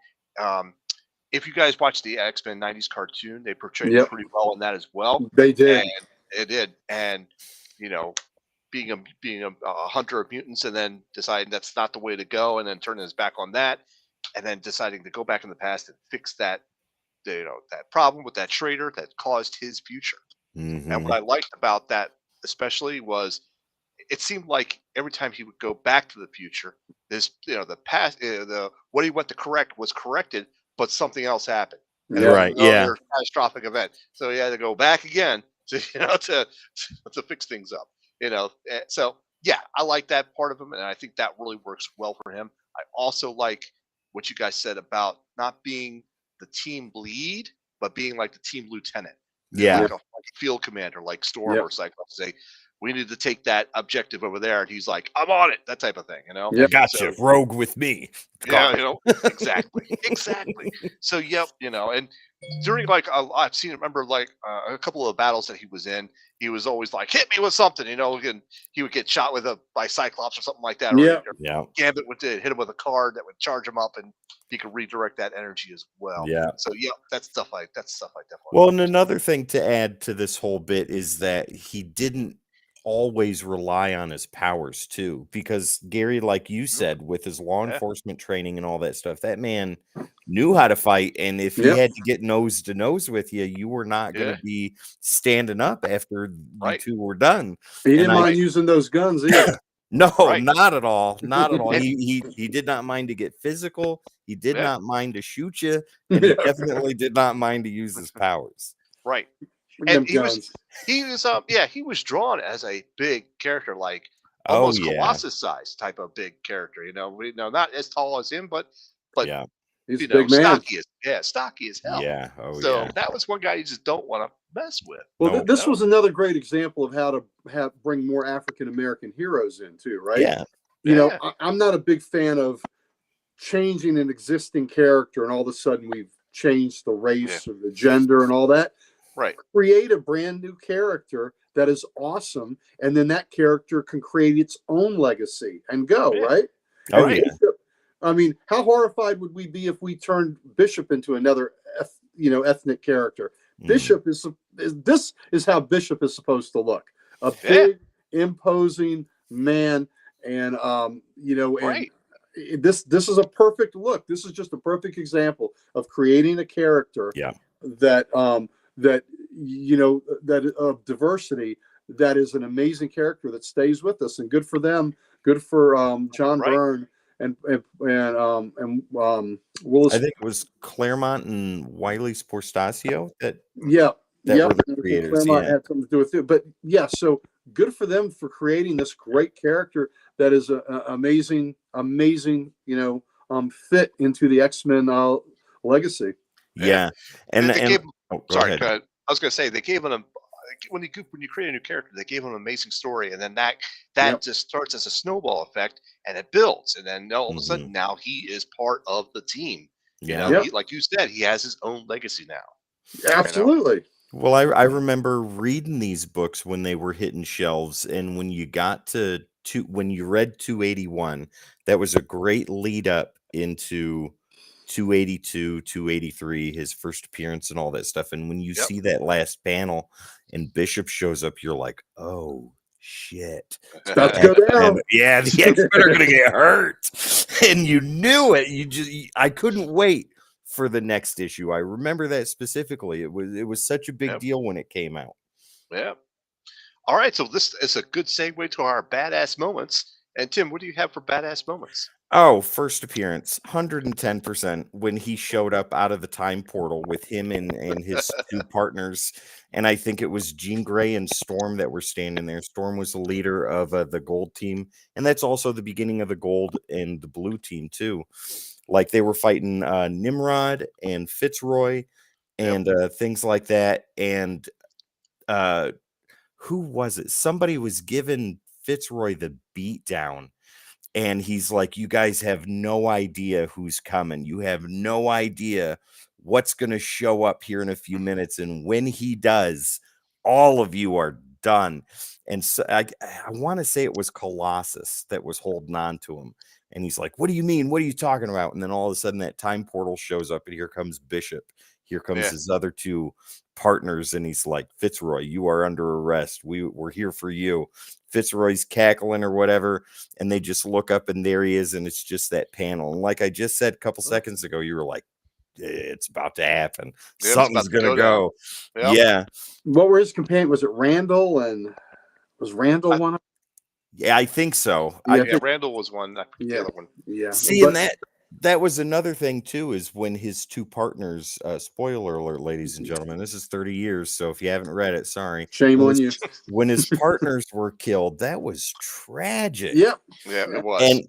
Speaker 1: If you guys watch the X-Men '90s cartoon, they portrayed it pretty well in that as well.
Speaker 3: They did.
Speaker 1: And it did. And being a hunter of mutants, and then deciding that's not the way to go, and then turning his back on that, and then deciding to go back in the past and fix that that problem with that traitor that caused his future. And what I liked about that especially was it seemed like every time he would go back to the future, this the past what he went to correct was corrected, but something else happened. And it was another catastrophic event. So he had to go back again to to fix things up. So yeah, I like that part of him, and I think that really works well for him. I also like what you guys said about not being the team lead, but being like the team lieutenant. Like a field commander, like Storm or Cyclops say, we need to take that objective over there. And he's like, I'm on it. That type of thing, you know?
Speaker 3: Yep.
Speaker 2: Gotcha.
Speaker 1: So,
Speaker 2: Rogue with me.
Speaker 1: yeah,
Speaker 2: Got
Speaker 1: you know, exactly. So, yep, you know, and during like I've seen, remember like a couple of battles that he was in, he was always like, hit me with something, you know, and he would get shot with by Cyclops or something like that.
Speaker 3: Yeah.
Speaker 1: Or
Speaker 2: Yeah.
Speaker 1: Gambit would hit him with a card that would charge him up, and he could redirect that energy as well.
Speaker 2: Yeah.
Speaker 1: So, yep, that's stuff I definitely.
Speaker 2: Well, and another thing to add to this whole bit is that he didn't always rely on his powers too, because Gary, like you said, with his law enforcement training and all that stuff, that man knew how to fight, and if he had to get nose to nose with you, you were not going to be standing up after you two were done.
Speaker 3: He didn't mind using those guns either.
Speaker 2: No, not at all. Not at all. He did not mind to get physical. He did not mind to shoot you, and he definitely did not mind to use his powers.
Speaker 1: Right. And he was drawn as a big character, like almost Colossus size type of big character. You know, not as tall as him, but
Speaker 2: yeah,
Speaker 3: he's a big man.
Speaker 1: Stocky as hell.
Speaker 2: Yeah.
Speaker 1: So that was one guy you just don't want to mess with.
Speaker 3: Well, this was another great example of how to bring more African American heroes in too, right?
Speaker 2: Yeah.
Speaker 3: You know, I'm not a big fan of changing an existing character and all of a sudden we've changed the race or the gender and all that.
Speaker 1: Right.
Speaker 3: Create a brand new character that is awesome, and then that character can create its own legacy and go, right?
Speaker 2: Oh,
Speaker 3: and Bishop, I mean, how horrified would we be if we turned Bishop into another ethnic character? Bishop is how Bishop is supposed to look. A big, imposing man, and this is a perfect look. This is just a perfect example of creating a character that of diversity, that is an amazing character that stays with us, and good for them. Good for John Byrne and Willis.
Speaker 2: I think it was Claremont and Wiley Portasio that
Speaker 3: were the
Speaker 2: creators.
Speaker 3: Claremont had something to do with it, but so good for them for creating this great character that is an amazing, fit into the X-Men legacy.
Speaker 2: Yeah, and
Speaker 1: sorry, I was going to say they gave him when you create a new character, they gave him an amazing story, and then that just starts as a snowball effect, and it builds, and then all of a sudden now he is part of the team.
Speaker 2: Yeah,
Speaker 1: you know, like you said, he has his own legacy now.
Speaker 3: Absolutely.
Speaker 2: You know? Well, I remember reading these books when they were hitting shelves, and when you got when you read 281, that was a great lead up into 282, 283, his first appearance and all that stuff. And when you see that last panel and Bishop shows up, you're like, oh shit.
Speaker 3: It's about to go down.
Speaker 2: Yeah, the X-Men are gonna get hurt. And you knew it. I couldn't wait for the next issue. I remember that specifically. It was such a big deal when it came out.
Speaker 1: Yeah. All right, so this is a good segue to our badass moments. And Tim, what do you have for badass moments?
Speaker 2: Oh, first appearance, 110% when he showed up out of the time portal with him and his two partners. And I think it was Jean Grey and Storm that were standing there. Storm was the leader of the gold team. And that's also the beginning of the gold and the blue team, too. Like they were fighting Nimrod and Fitzroy and things like that. And who was it? Somebody was giving Fitzroy the beat down. And he's like, you guys have no idea who's coming. You have no idea what's going to show up here in a few minutes. And when he does, all of you are done. And so I want to say it was Colossus that was holding on to him. And he's like, what do you mean? What are you talking about? And then all of a sudden that time portal shows up, and here comes Bishop. Here comes his other two partners. And he's like, Fitzroy, you are under arrest. We're here for you. Fitzroy's cackling or whatever. And they just look up, and there he is. And it's just that panel. And like I just said a couple seconds ago, you were like, it's about to happen. Something's going to go.
Speaker 1: Yep.
Speaker 2: Yeah.
Speaker 3: What were his companions? Was it Randall? And was Randall one of them?
Speaker 2: Yeah, I think so.
Speaker 1: Randall was one. The other one.
Speaker 3: Yeah.
Speaker 2: See, and that was another thing too, is when his two partners, spoiler alert, ladies and gentlemen, this is 30 years. So if you haven't read it, sorry.
Speaker 3: Shame on you.
Speaker 2: When his partners were killed, that was tragic.
Speaker 3: Yep.
Speaker 1: Yeah, it was.
Speaker 2: And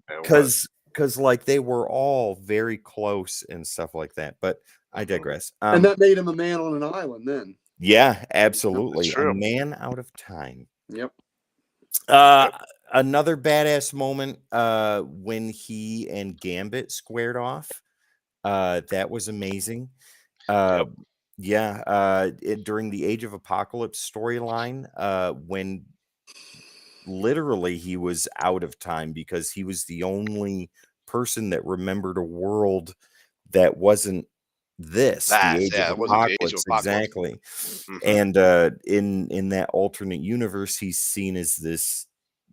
Speaker 2: because like they were all very close and stuff like that. But I digress.
Speaker 3: And that made him a man on an island then.
Speaker 2: Yeah, absolutely.
Speaker 1: That's true.
Speaker 2: A man out of time.
Speaker 3: Yep.
Speaker 2: Uh, Another badass moment when he and Gambit squared off. That was amazing.
Speaker 1: Yep.
Speaker 2: Yeah, during the Age of Apocalypse storyline, when literally he was out of time because he was the only person that remembered a world that wasn't this, the Age of
Speaker 1: It wasn't the Age of
Speaker 2: Apocalypse,
Speaker 1: Apocalypse.
Speaker 2: exactly.
Speaker 1: Mhm.
Speaker 2: And in that alternate universe, he's seen as this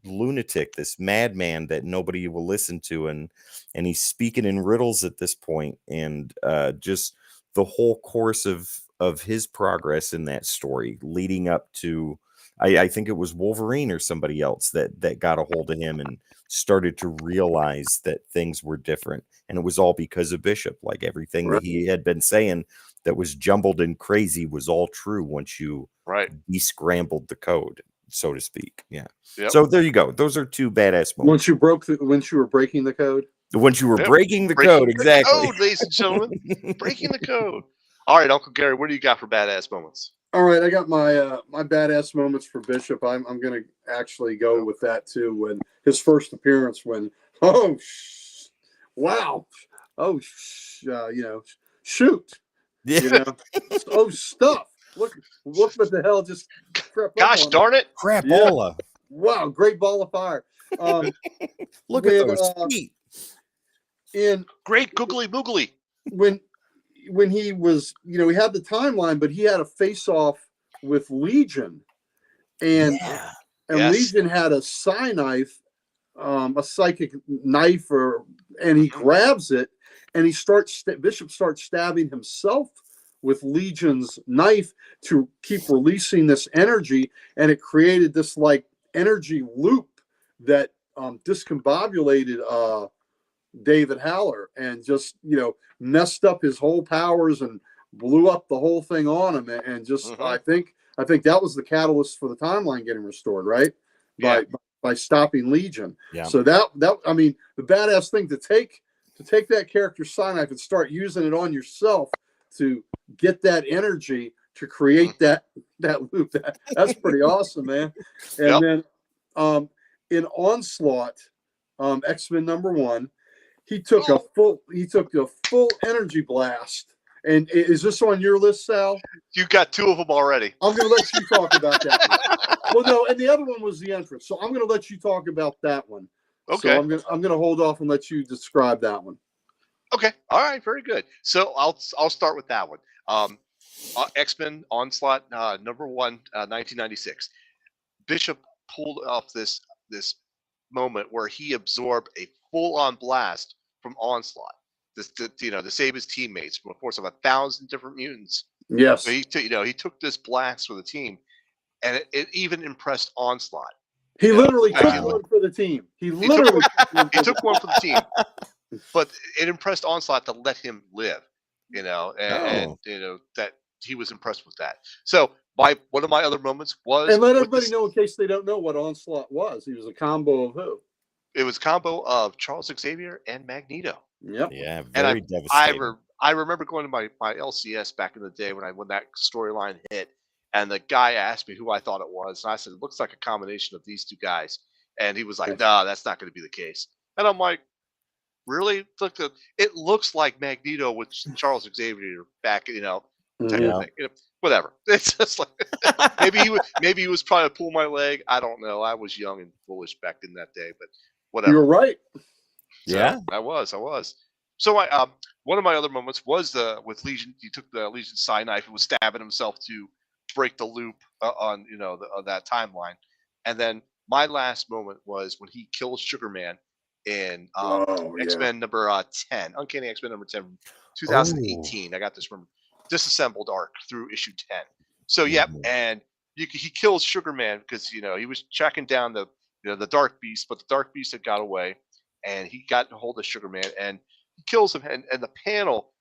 Speaker 2: lunatic, this madman that nobody will listen to, and he's speaking in riddles at this point, and just the whole course of his progress in that story leading up to I think it was Wolverine or somebody else that got a hold of him and started to realize that things were different, and it was all because of Bishop. Like everything that he had been saying that was jumbled and crazy was all true once you de-scrambled the code, so to speak. Yeah.
Speaker 1: Yep.
Speaker 2: So there you go. Those are two badass moments.
Speaker 3: Once you were breaking the code.
Speaker 2: Once you were breaking the code, exactly.
Speaker 1: Code, ladies and gentlemen, breaking the code. All right, Uncle Gary, what do you got for badass moments?
Speaker 3: All right, I got my my badass moments for Bishop. I'm going to actually go with that too. When his first appearance, when wow, shoot,
Speaker 2: Yeah.
Speaker 3: Stuff. Look what the hell just crept
Speaker 1: Gosh
Speaker 3: up on
Speaker 1: darn it!
Speaker 2: Crapola.
Speaker 3: Yeah. Wow, great ball of fire.
Speaker 2: Look at those feet.
Speaker 3: In
Speaker 1: great googly moogly.
Speaker 3: When he was, he had the timeline, but he had a face-off with Legion, and Legion had a psi knife, a psychic knife, and he grabs it, and Bishop starts stabbing himself with Legion's knife to keep releasing this energy, and it created this like energy loop that discombobulated David Haller and just messed up his whole powers and blew up the whole thing on him, and just I think that was the catalyst for the timeline getting restored, right? By stopping Legion.
Speaker 2: Yeah.
Speaker 3: So that I mean, the badass thing to take that character's psi knife and start using it on yourself to get that energy to create that loop. That's pretty awesome, man. And then in Onslaught, X-Men #1, he took a full energy blast. And is this on your list, Sal?
Speaker 1: You got two of them already.
Speaker 3: I'm going to let you talk about that one. Well, no, and the other one was the entrance. So I'm going to let you talk about that one.
Speaker 1: Okay.
Speaker 3: So I'm going to hold off and let you describe that one.
Speaker 1: Okay. All right. Very good. So I'll start with that one. X-Men Onslaught #1, 1996. Bishop pulled off this moment where he absorbed a full-on blast from Onslaught, to save his teammates from a force of 1,000 different mutants.
Speaker 3: Yes.
Speaker 1: So he took this blast for the team, and it even impressed Onslaught.
Speaker 3: He literally took one for the team. He
Speaker 1: took one for the team, but it impressed Onslaught to let him live. And that he was impressed with that. So one of my other moments was,
Speaker 3: and let everybody know in case they don't know what Onslaught was. He was a combo of who?
Speaker 1: It was a combo of Charles Xavier and Magneto.
Speaker 3: Yep.
Speaker 2: Yeah, very devastating.
Speaker 1: I remember going to my LCS back in the day when that storyline hit, and the guy asked me who I thought it was, and I said, it looks like a combination of these two guys. And he was like, no, that's not going to be the case. And I'm like, really? It looks like Magneto with Charles Xavier back, type of thing. Whatever. It's just like maybe he was trying to pull my leg. I don't know. I was young and foolish back in that day, but whatever.
Speaker 3: You're right.
Speaker 1: So, I was. So one of my other moments was with Legion. He took the Legion psi knife and was stabbing himself to break the loop on that timeline. And then my last moment was when he kills Sugarman in X-Men #10, Uncanny X-Men #10, 2018. I got this from Disassembled arc through issue 10. So and he kills Sugarman because he was tracking down the Dark Beast, but the Dark Beast had got away, and he got a hold of Sugarman and he kills him. And the panel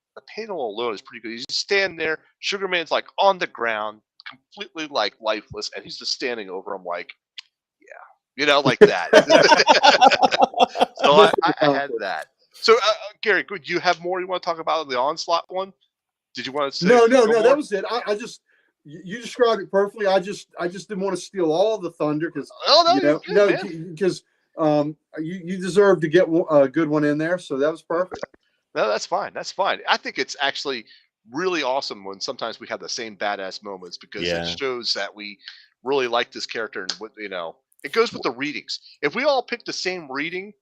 Speaker 1: alone is pretty good. He's just standing there. Sugarman's like on the ground, completely like lifeless, and he's just standing over him like, like that. So I had that. So Gary, do you have more you want to talk about the Onslaught one? Did you want to say?
Speaker 3: No, that was it. I just You described it perfectly. I just didn't want to steal all the thunder because
Speaker 1: you're good, man.
Speaker 3: because you deserve to get a good one in there. So that was perfect.
Speaker 1: No, that's fine. That's fine. I think it's actually really awesome when sometimes we have the same badass moments because it shows that we really like this character and what it goes with the readings. If we all pick the same reading,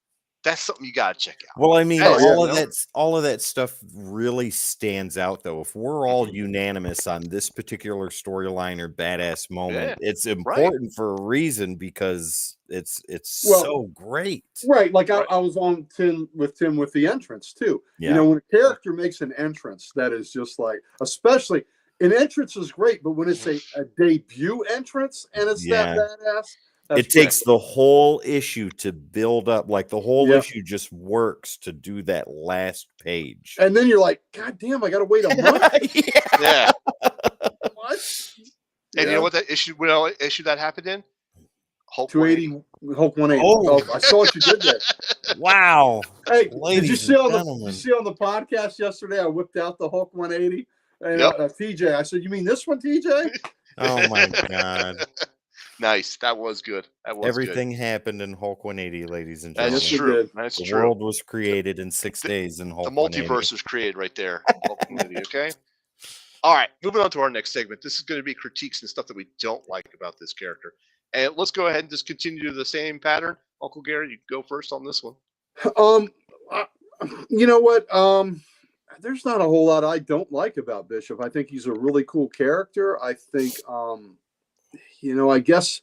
Speaker 1: that's something you gotta check out.
Speaker 2: Well, I mean,
Speaker 1: That
Speaker 2: all of that stuff really stands out, though. If we're all unanimous on this particular storyline or badass moment, it's important for a reason because it's so great.
Speaker 3: Right. Like I was on Tim with the entrance too.
Speaker 2: Yeah.
Speaker 3: You know, when a character makes an entrance, that is just like, especially an entrance is great, but when it's a debut entrance and it's that badass.
Speaker 2: It takes the whole issue to build up, like the whole issue just works to do that last page.
Speaker 3: And then you're like, God damn, I gotta wait a month.
Speaker 1: Yeah.
Speaker 3: What?
Speaker 1: And you know what that issue that happened in?
Speaker 3: Hulk 280, Hulk 180. Oh, I saw what you did there.
Speaker 2: Wow.
Speaker 3: Hey, did you see on the podcast yesterday? I whipped out the Hulk 180 and TJ. I said, "You mean this one, TJ?"
Speaker 2: Oh my God.
Speaker 1: Nice. That was good.
Speaker 2: Everything happened in Hulk 180, ladies and gentlemen.
Speaker 1: That's true. That's
Speaker 2: the
Speaker 1: true.
Speaker 2: world was created in 6 days in Hulk.
Speaker 1: The multiverse was created right there. Hulk 180, okay. All right, moving on to our next segment. This is going to be critiques and stuff that we don't like about this character. And let's go ahead and just continue the same pattern. Uncle Gary, you go first on this one.
Speaker 3: You know what? There's not a whole lot I don't like about Bishop. I think he's a really cool character. I think, I guess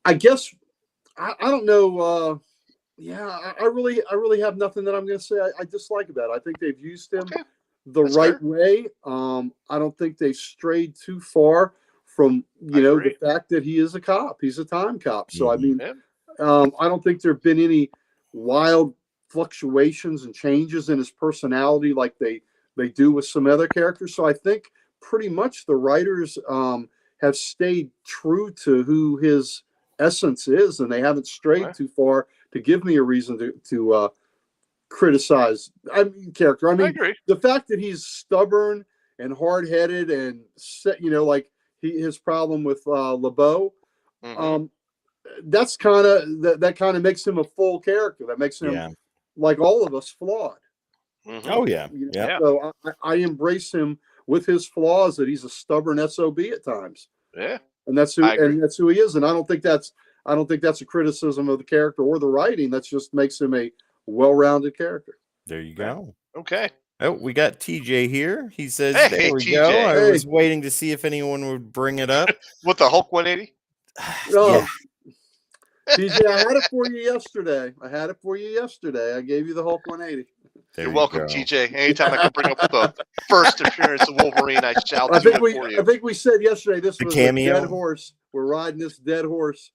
Speaker 3: I don't know. I really have nothing that I'm going to say I dislike about it. I think they've used him That's right way. I don't think they strayed too far from, the fact that he is a cop. He's a time cop. So, I mean, I don't think there have been any wild fluctuations and changes in his personality like they do with some other characters. So I think pretty much the writers have stayed true to who his essence is, and they haven't strayed too far to give me a reason to criticize character. I mean, the fact that he's stubborn and hard-headed and like his problem with LeBeau, that's kind of that kind of makes him a full character. That makes him like all of us flawed.
Speaker 2: Oh yeah,
Speaker 3: So I embrace him with his flaws. That he's a stubborn SOB at times.
Speaker 1: Yeah,
Speaker 3: and that's who he is. And I don't think that's a criticism of the character or the writing. That just makes him a well-rounded character.
Speaker 2: There you go.
Speaker 1: Okay.
Speaker 2: Oh, we got TJ here. He says,
Speaker 1: "There we
Speaker 2: go." I was waiting to see if anyone would bring it up.
Speaker 1: With the Hulk 180.
Speaker 3: Yeah. TJ, I had it for you yesterday. I gave you the Hulk 180.
Speaker 1: You're welcome, TJ. Anytime I can bring up the first appearance of Wolverine, I shall do it for you.
Speaker 3: I think we said yesterday this was a dead horse. We're riding this dead horse.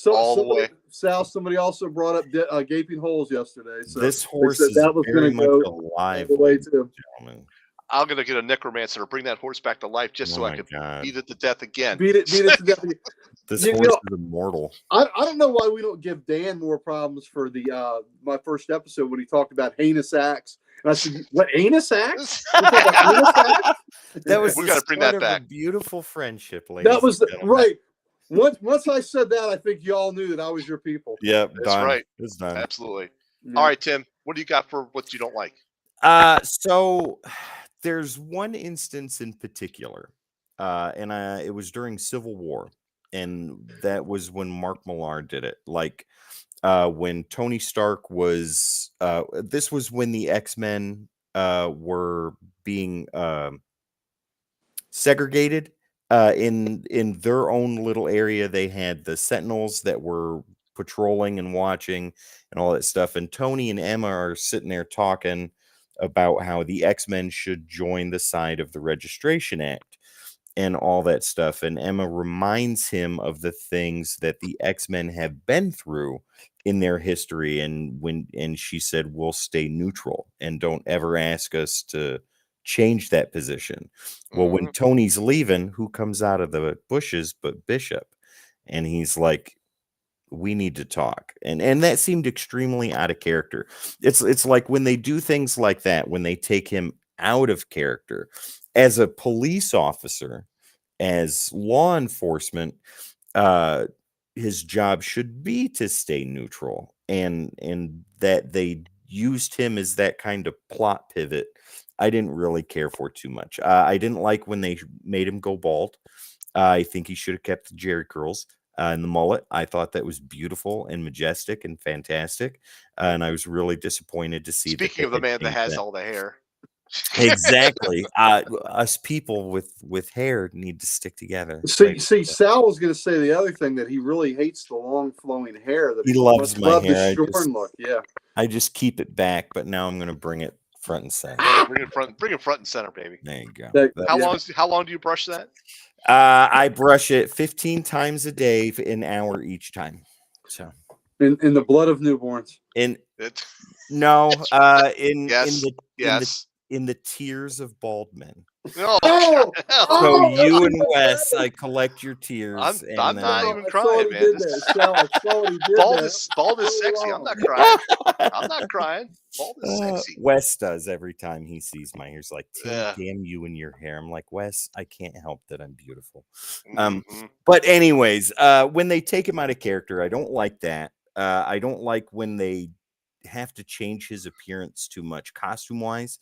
Speaker 1: All the way.
Speaker 3: Sal, somebody also brought up gaping holes yesterday. So
Speaker 2: this horse is that was very much alive.
Speaker 3: The way too.
Speaker 2: Gentlemen.
Speaker 1: I'm gonna get a necromancer to bring that horse back to life just so I can beat it to death again.
Speaker 3: Beat it to death.
Speaker 2: This horse is immortal.
Speaker 3: I don't know why we don't give Dan more problems for the my first episode when he talked about heinous acts. And I said, "What, heinous acts?
Speaker 2: That was
Speaker 1: we got to bring that back.
Speaker 2: A beautiful friendship, ladies.
Speaker 3: That was right. Once I said that, I think y'all knew that I was your people.
Speaker 2: Yep,
Speaker 1: that's right.
Speaker 2: It's done.
Speaker 1: Absolutely. Yeah. All right, Tim. What do you got for what you don't like?
Speaker 2: So there's one instance in particular, and it was during Civil War, and that was when Mark Millar did it. Like when Tony Stark was. This was when the X-Men were being segregated. In their own little area, they had the Sentinels that were patrolling and watching and all that stuff. And Tony and Emma are sitting there talking about how the X-Men should join the side of the Registration Act and all that stuff. And Emma reminds him of the things that the X-Men have been through in their history. And she said, "We'll stay neutral and don't ever ask us to change that position." Well, when Tony's leaving, who comes out of the bushes but Bishop? And he's like, "We need to talk." And that seemed extremely out of character. It's like when they do things like that, when they take him out of character. As a police officer, as law enforcement, his job should be to stay neutral, and that they used him as that kind of plot pivot. I didn't really care for too much. I didn't like when they made him go bald. I think he should have kept the Jerry curls and the mullet. I thought that was beautiful and majestic and fantastic. And I was really disappointed to see.
Speaker 1: Speaking of the man that has all the hair.
Speaker 2: Exactly. Us people with hair need to stick together.
Speaker 3: See, Sal was going to say the other thing, that he really hates the long flowing hair. That
Speaker 2: he loves my hair.
Speaker 3: The shorn look. Yeah.
Speaker 2: I just keep it back, but now I'm going to bring it front and center.
Speaker 1: Bring it front and center, baby.
Speaker 2: There you go.
Speaker 1: How long do you brush that?
Speaker 2: I brush it 15 times a day, an hour each time. So
Speaker 3: in the blood of newborns.
Speaker 2: In the tears of bald men.
Speaker 1: Oh,
Speaker 2: so you and Wes, I collect your tears.
Speaker 1: I'm not even crying, man. Bald is sexy. I'm not crying. I'm not crying. Bald is sexy.
Speaker 2: Wes does every time he sees my hair. He's like, damn you and your hair. I'm like, Wes, I can't help that I'm beautiful. But anyways, when they take him out of character, I don't like that. I don't like when they have to change his appearance too much costume wise.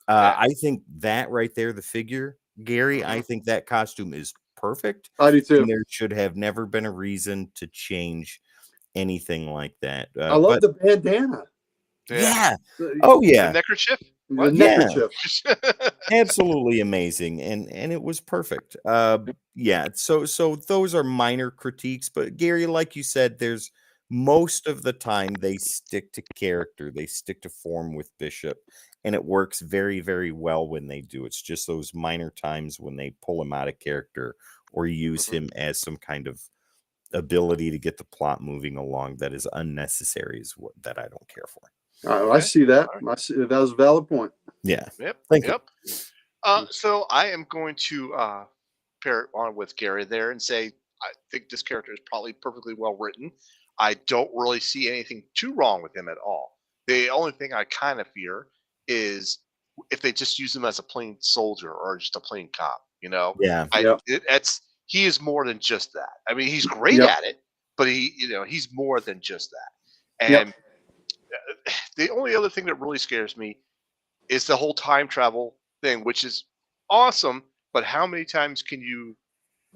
Speaker 2: I think that right there, the figure, Gary, I think that costume is perfect.
Speaker 3: I do too.
Speaker 2: And there should have never been a reason to change anything like that.
Speaker 3: I love the bandana.
Speaker 2: Yeah. Oh yeah.
Speaker 1: The neckerchief.
Speaker 3: The neckerchief.
Speaker 2: Absolutely amazing, and it was perfect. Yeah. So those are minor critiques, but Gary, like you said, there's most of the time they stick to character, they stick to form with Bishop, and it works very, very well when they do. It's just those minor times when they pull him out of character or use him as some kind of ability to get the plot moving along that is unnecessary, is what that I don't care for.
Speaker 3: I see that. I see, that was a valid point.
Speaker 2: Yeah.
Speaker 1: Yep.
Speaker 2: Thank you.
Speaker 1: So I am going to pair it on with Gary there and say I think this character is probably perfectly well written. I don't really see anything too wrong with him at all. The only thing I kind of fear is if they just use him as a plain soldier or just a plain cop, you know?
Speaker 2: Yeah.
Speaker 1: He is more than just that. I mean, he's great at it, but he's more than just that. And the only other thing that really scares me is the whole time travel thing, which is awesome, but how many times can you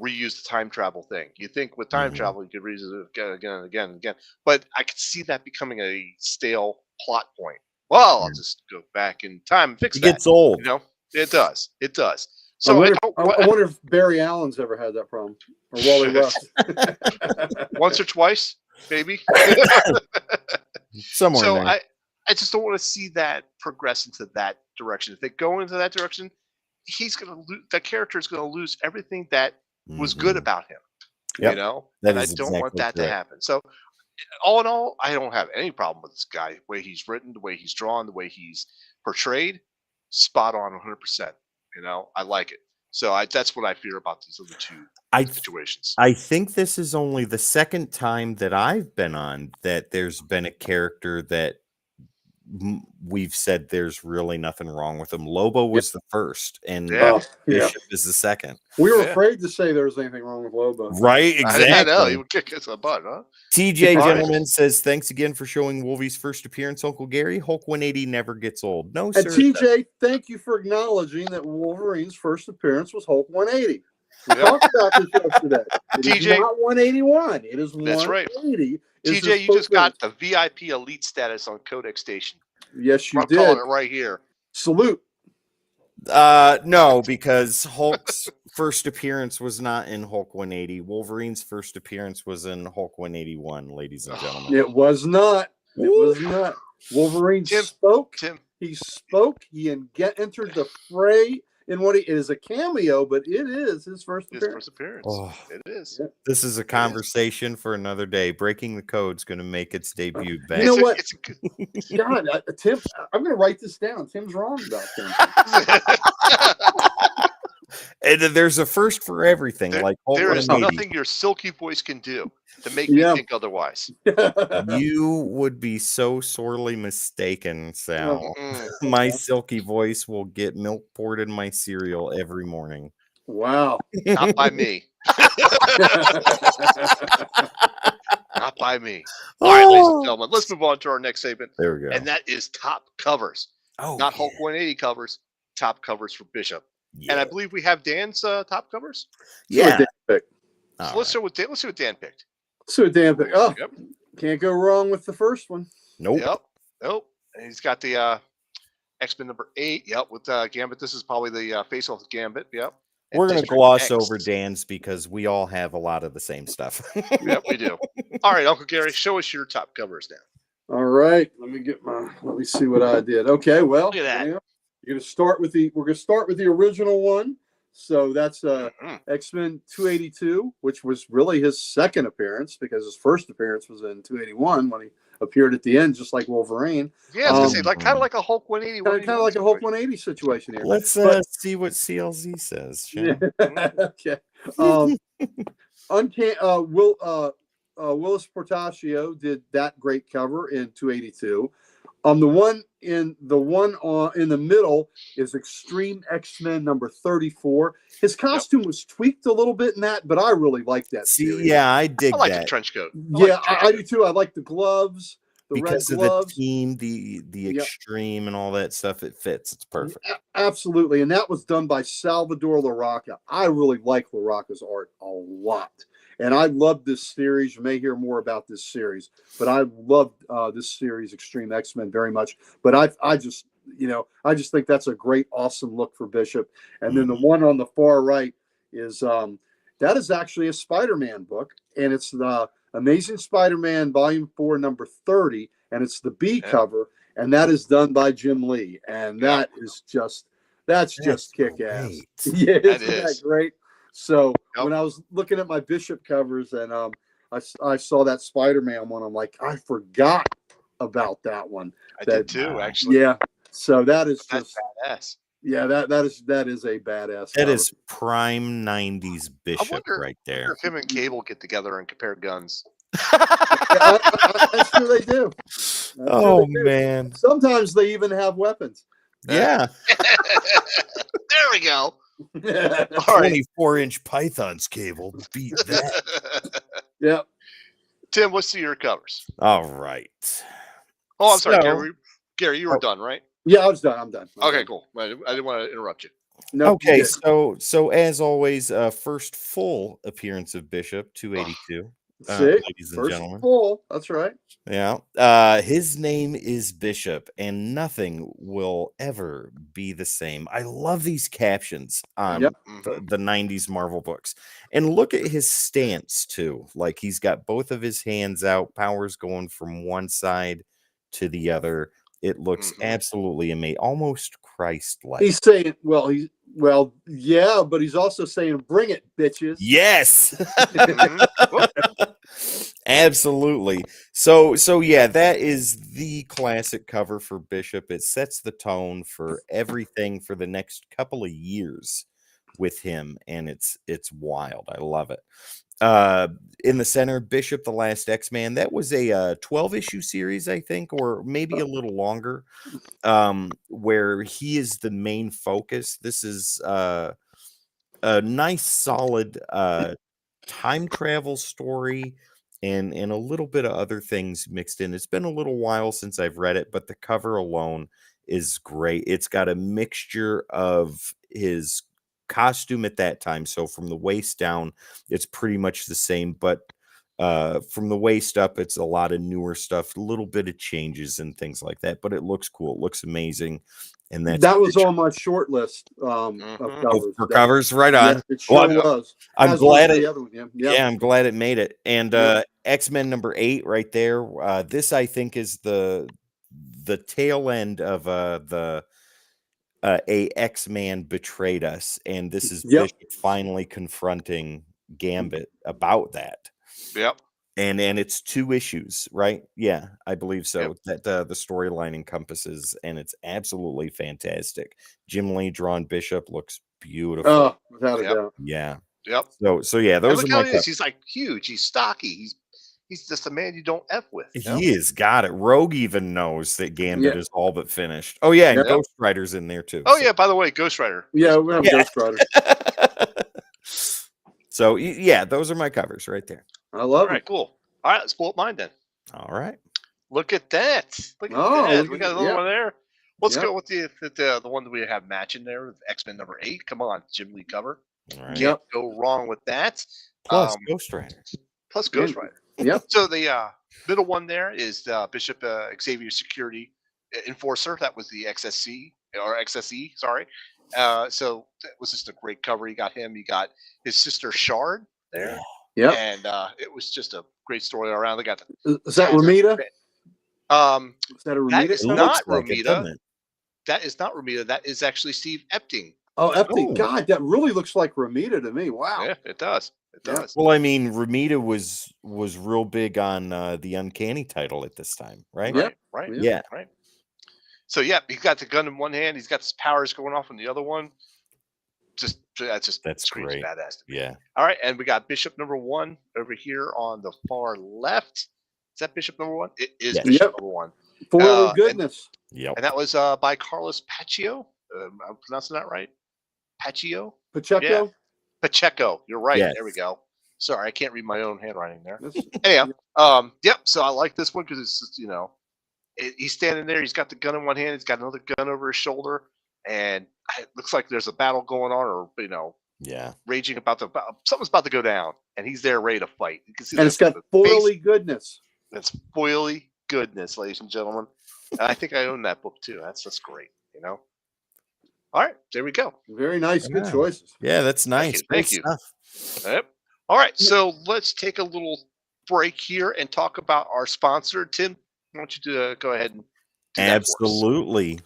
Speaker 1: reuse the time travel thing? You think with time travel you could reuse it again and again and again, but I could see that becoming a stale plot point. Well, I'll just go back in time and fix that.
Speaker 2: It gets old.
Speaker 1: You know, it does. It does. So
Speaker 3: I wonder if Barry Allen's ever had that problem, or Wally West.
Speaker 1: Once or twice, maybe.
Speaker 2: Somewhere.
Speaker 1: So
Speaker 2: in there.
Speaker 1: I just don't want to see that progress into that direction. If they go into that direction, that character is going to lose everything that was good about him. You know, and I don't want that to happen. So all in all, I don't have any problem with this guy. The way he's written, the way he's drawn, the way he's portrayed, spot on 100%. You know, I like it. So that's what I fear about these other two situations.
Speaker 2: I think this is only the second time that I've been on that there's been a character that we've said there's really nothing wrong with him. Lobo was the first, and Bishop is the second.
Speaker 3: We were afraid to say there was anything wrong with Lobo.
Speaker 2: Right, exactly.
Speaker 1: I know, he would kick us in the butt, huh?
Speaker 2: TJ Gentleman says, thanks again for showing Wolvie's first appearance, Uncle Gary. Hulk 180 never gets old. No, sir.
Speaker 3: And TJ, thank you for acknowledging that Wolverine's first appearance was Hulk 180. We talked about this yesterday. It is not 181. It is 180.
Speaker 1: That's right. TJ, you just got the VIP elite status on Codex Station.
Speaker 3: Yes, you
Speaker 1: I'm
Speaker 3: did.
Speaker 1: calling it right here.
Speaker 3: Salute.
Speaker 2: No, because Hulk's first appearance was not in Hulk 180. Wolverine's first appearance was in Hulk 181, ladies and gentlemen.
Speaker 3: It was not. It was not. Wolverine spoke. He spoke. He entered the fray in what it is a cameo, but it is his first appearance.
Speaker 1: Oh, it is.
Speaker 2: This is a conversation for another day. Breaking the Code's going to make its debut back.
Speaker 3: You know what? God, Tim, I'm going to write this down. Tim's wrong about things.
Speaker 2: And then there's a first for everything.
Speaker 1: There,
Speaker 2: like Hulk
Speaker 1: there is
Speaker 2: 180.
Speaker 1: nothing your silky voice can do to make me think otherwise.
Speaker 2: You would be so sorely mistaken, Sal.
Speaker 1: Mm-mm.
Speaker 2: My silky voice will get milk poured in my cereal every morning.
Speaker 3: Wow.
Speaker 1: Not by me. Not by me. All right, ladies and gentlemen, let's move on to our next segment.
Speaker 2: There we go.
Speaker 1: And that is top covers.
Speaker 2: Oh,
Speaker 1: Not Hulk 180 covers, top covers for Bishop.
Speaker 2: yeah.
Speaker 1: And I believe we have Dan's top covers.
Speaker 2: Yeah.
Speaker 1: So let's start with Dan. Let's see what Dan picked.
Speaker 3: So Dan picked. Oh,
Speaker 1: Yep.
Speaker 3: can't go wrong with the first one.
Speaker 2: Nope.
Speaker 1: Yep. Nope. And he's got the X-Men number 8. Yep. With Gambit. This is probably the face-off Gambit. Yep.
Speaker 2: We're going to
Speaker 1: District
Speaker 2: gloss
Speaker 1: X.
Speaker 2: over Dan's because we all have a lot of the same stuff.
Speaker 1: Yep, we do. All right, Uncle Gary, show us your top covers now.
Speaker 3: All right. Let me see what I did. Okay. Well,
Speaker 1: Look at that.
Speaker 3: You're going to start with we're going to start with the original one. So that's X-Men 282, which was really his second appearance because his first appearance was in 281 when he appeared at the end, just like Wolverine.
Speaker 1: Yeah, I was going to say, kind of like a Hulk 180.
Speaker 3: Kind of like a Hulk 180 situation here.
Speaker 2: Let's see what CLZ says.
Speaker 3: Yeah. Okay. Willis Portacio did that great cover in 282. The one in the middle is Extreme X-Men number 34. His costume was tweaked a little bit in that, but I really like that.
Speaker 2: See, yeah, I dig
Speaker 1: I like
Speaker 2: that.
Speaker 1: the trench coat.
Speaker 3: I do too. I like the gloves,
Speaker 2: because
Speaker 3: red
Speaker 2: of
Speaker 3: gloves.
Speaker 2: the team, the extreme and all that stuff. It fits. It's perfect.
Speaker 3: Absolutely. And that was done by Salvador LaRocca. I really like LaRocca's art a lot. And I love this series. You may hear more about this series, but I loved this series, Extreme X-Men, very much. But I just think that's a great, awesome look for Bishop. And then the one on the far right is that is actually a Spider-Man book, and it's the Amazing Spider-Man Volume 4, number 30, and it's the B cover, and that is done by Jim Lee, and that's just kick-ass. Yeah, isn't that great? So when I was looking at my Bishop covers and I saw that Spider-Man one, I'm like, I forgot about that one.
Speaker 1: I did too, actually.
Speaker 3: Yeah. So that's
Speaker 1: badass.
Speaker 3: Yeah, that is a badass.
Speaker 2: That is prime 90s Bishop right there.
Speaker 1: If him and Cable get together and compare guns.
Speaker 3: I'm sure they do.
Speaker 2: Man.
Speaker 3: Sometimes they even have weapons.
Speaker 2: Yeah.
Speaker 1: There we go.
Speaker 2: 24-inch pythons, Cable. Beat that.
Speaker 3: Yep.
Speaker 1: Tim, let's see your covers.
Speaker 2: All right.
Speaker 1: Oh, I'm sorry, Gary. You were done, right?
Speaker 3: Yeah, I was done. I'm done.
Speaker 1: Okay, cool. I didn't want to interrupt you.
Speaker 3: No.
Speaker 2: Okay, so as always, first full appearance of Bishop, 282. Ladies and gentlemen.
Speaker 3: Full. That's right.
Speaker 2: Yeah. His name is Bishop, and nothing will ever be the same. I love these captions on the 90s Marvel books. And look at his stance, too. Like, he's got both of his hands out, powers going from one side to the other. It looks absolutely amazing, almost Christ-like.
Speaker 3: He's saying, yeah, but he's also saying, "Bring it, bitches."
Speaker 2: Yes, absolutely. So yeah, that is the classic cover for Bishop. It sets the tone for everything for the next couple of years with him, and it's wild. I love it. In the center, Bishop, the Last X-Man. That was a 12-issue series, I think, or maybe a little longer, where he is the main focus. This is a nice, solid time travel story and a little bit of other things mixed in. It's been a little while since I've read it, but the cover alone is great. It's got a mixture of his costume at that time, so from the waist down it's pretty much the same, but from the waist up it's a lot of newer stuff, a little bit of changes and things like that, but it looks cool, it looks amazing. And that was
Speaker 3: on my short list of covers.
Speaker 2: For covers, right on.
Speaker 3: Yeah, it sure was.
Speaker 2: I'm glad it.
Speaker 3: Yeah,
Speaker 2: I'm glad it made it. And X-Men number 8, right there. This I think is the tail end of a X-Man betrayed us, and this is Bishop finally confronting Gambit about that.
Speaker 1: Yep.
Speaker 2: And it's 2 issues, right? Yeah, I believe so. That the storyline encompasses, and it's absolutely fantastic. Jim Lee drawn Bishop looks beautiful.
Speaker 3: Oh, without a
Speaker 1: Yep.
Speaker 3: doubt.
Speaker 2: Yeah.
Speaker 1: Yep.
Speaker 2: So yeah,
Speaker 1: And
Speaker 2: those
Speaker 1: look
Speaker 2: are
Speaker 1: how
Speaker 2: my
Speaker 1: he is. He's like huge. He's stocky. He's just a man you don't F with. You know?
Speaker 2: He is got it. Rogue even knows that Gambit
Speaker 3: Yeah.
Speaker 2: is all but finished. Oh yeah, and
Speaker 3: Yep.
Speaker 2: Ghost Rider's in there too.
Speaker 1: Oh yeah, by the way, Ghost Rider.
Speaker 3: Yeah, we have
Speaker 2: Yeah.
Speaker 3: Ghost Rider.
Speaker 2: So yeah, those are my covers right there.
Speaker 3: I
Speaker 1: All
Speaker 3: love
Speaker 1: right,
Speaker 3: it.
Speaker 1: cool. All right, let's pull up mine then.
Speaker 2: All right.
Speaker 1: Look at that. Look at
Speaker 3: Oh,
Speaker 1: that.
Speaker 3: look
Speaker 1: We
Speaker 3: at
Speaker 1: got
Speaker 3: it.
Speaker 1: another
Speaker 3: Yeah.
Speaker 1: one there. Let's
Speaker 3: Yep.
Speaker 1: go with the one that we have matching there with X-Men number 8. Come on, Jim Lee cover.
Speaker 2: All right.
Speaker 1: Can't go wrong with that.
Speaker 2: Plus Ghost Rider.
Speaker 1: Plus Ghost
Speaker 3: And-
Speaker 1: Rider.
Speaker 3: Yep.
Speaker 1: So the middle one there is Bishop Xavier Security Enforcer. That was the XSC or XSE. Sorry. So that was just a great cover. You got him. You got his sister Shard there.
Speaker 3: Yep.
Speaker 1: And it was just a great story all around. They got
Speaker 3: Is that Romita?
Speaker 1: Is
Speaker 3: Is that a
Speaker 1: that
Speaker 3: Romita?
Speaker 1: is
Speaker 2: It
Speaker 3: cover?
Speaker 1: not
Speaker 2: looks like it,
Speaker 1: Romita.
Speaker 2: doesn't it?
Speaker 1: that is not Romita. That is actually Steve Epting.
Speaker 3: Oh, Epting.
Speaker 2: Oh.
Speaker 3: God, that really looks like Romita to me. Wow.
Speaker 1: Yeah, it does. It
Speaker 3: Yeah.
Speaker 1: does.
Speaker 2: Well, I mean, Ramita was real big on the Uncanny title at this time, right?
Speaker 3: Yeah.
Speaker 1: Right. Right.
Speaker 2: Yeah.
Speaker 1: Right. So yeah, he's got the gun in one hand. He's got his powers going off in the other one. That screams
Speaker 2: great.
Speaker 1: badass to me.
Speaker 2: Yeah.
Speaker 1: All right, and we got Bishop number 1 over here on the far left. Is that Bishop number 1? It is
Speaker 2: Yes.
Speaker 1: Bishop
Speaker 3: Yep.
Speaker 1: number 1,
Speaker 3: Foily
Speaker 1: and-
Speaker 3: goodness.
Speaker 2: Yep.
Speaker 1: and that was by Carlos Pacheco. I'm pronouncing that right? Pacheco.
Speaker 3: Pacheco.
Speaker 1: Pacheco. You're right.
Speaker 2: Yes.
Speaker 1: There we go. Sorry, I can't read my own handwriting there.
Speaker 3: That's-
Speaker 1: Anyhow, yep. So I like this one because it's just, he's standing there. He's got the gun in one hand. He's got another gun over his shoulder, and it looks like there's a battle going on, or
Speaker 2: Yeah.
Speaker 1: raging something's about to go down, and he's there ready to fight. You can see
Speaker 3: and it's
Speaker 1: that
Speaker 3: got
Speaker 1: from the face.
Speaker 3: foily goodness.
Speaker 1: That's foily goodness, ladies and gentlemen. And I think I own that book too. That's great. All right, there we go.
Speaker 3: Very nice. Good
Speaker 2: Yeah.
Speaker 3: choices.
Speaker 2: Yeah, that's nice.
Speaker 1: Thank
Speaker 2: Great
Speaker 1: you.
Speaker 2: stuff.
Speaker 1: Yep. All right, so let's take a little break here and talk about our sponsor. Tim, why don't you go ahead and do that for us?
Speaker 2: Absolutely.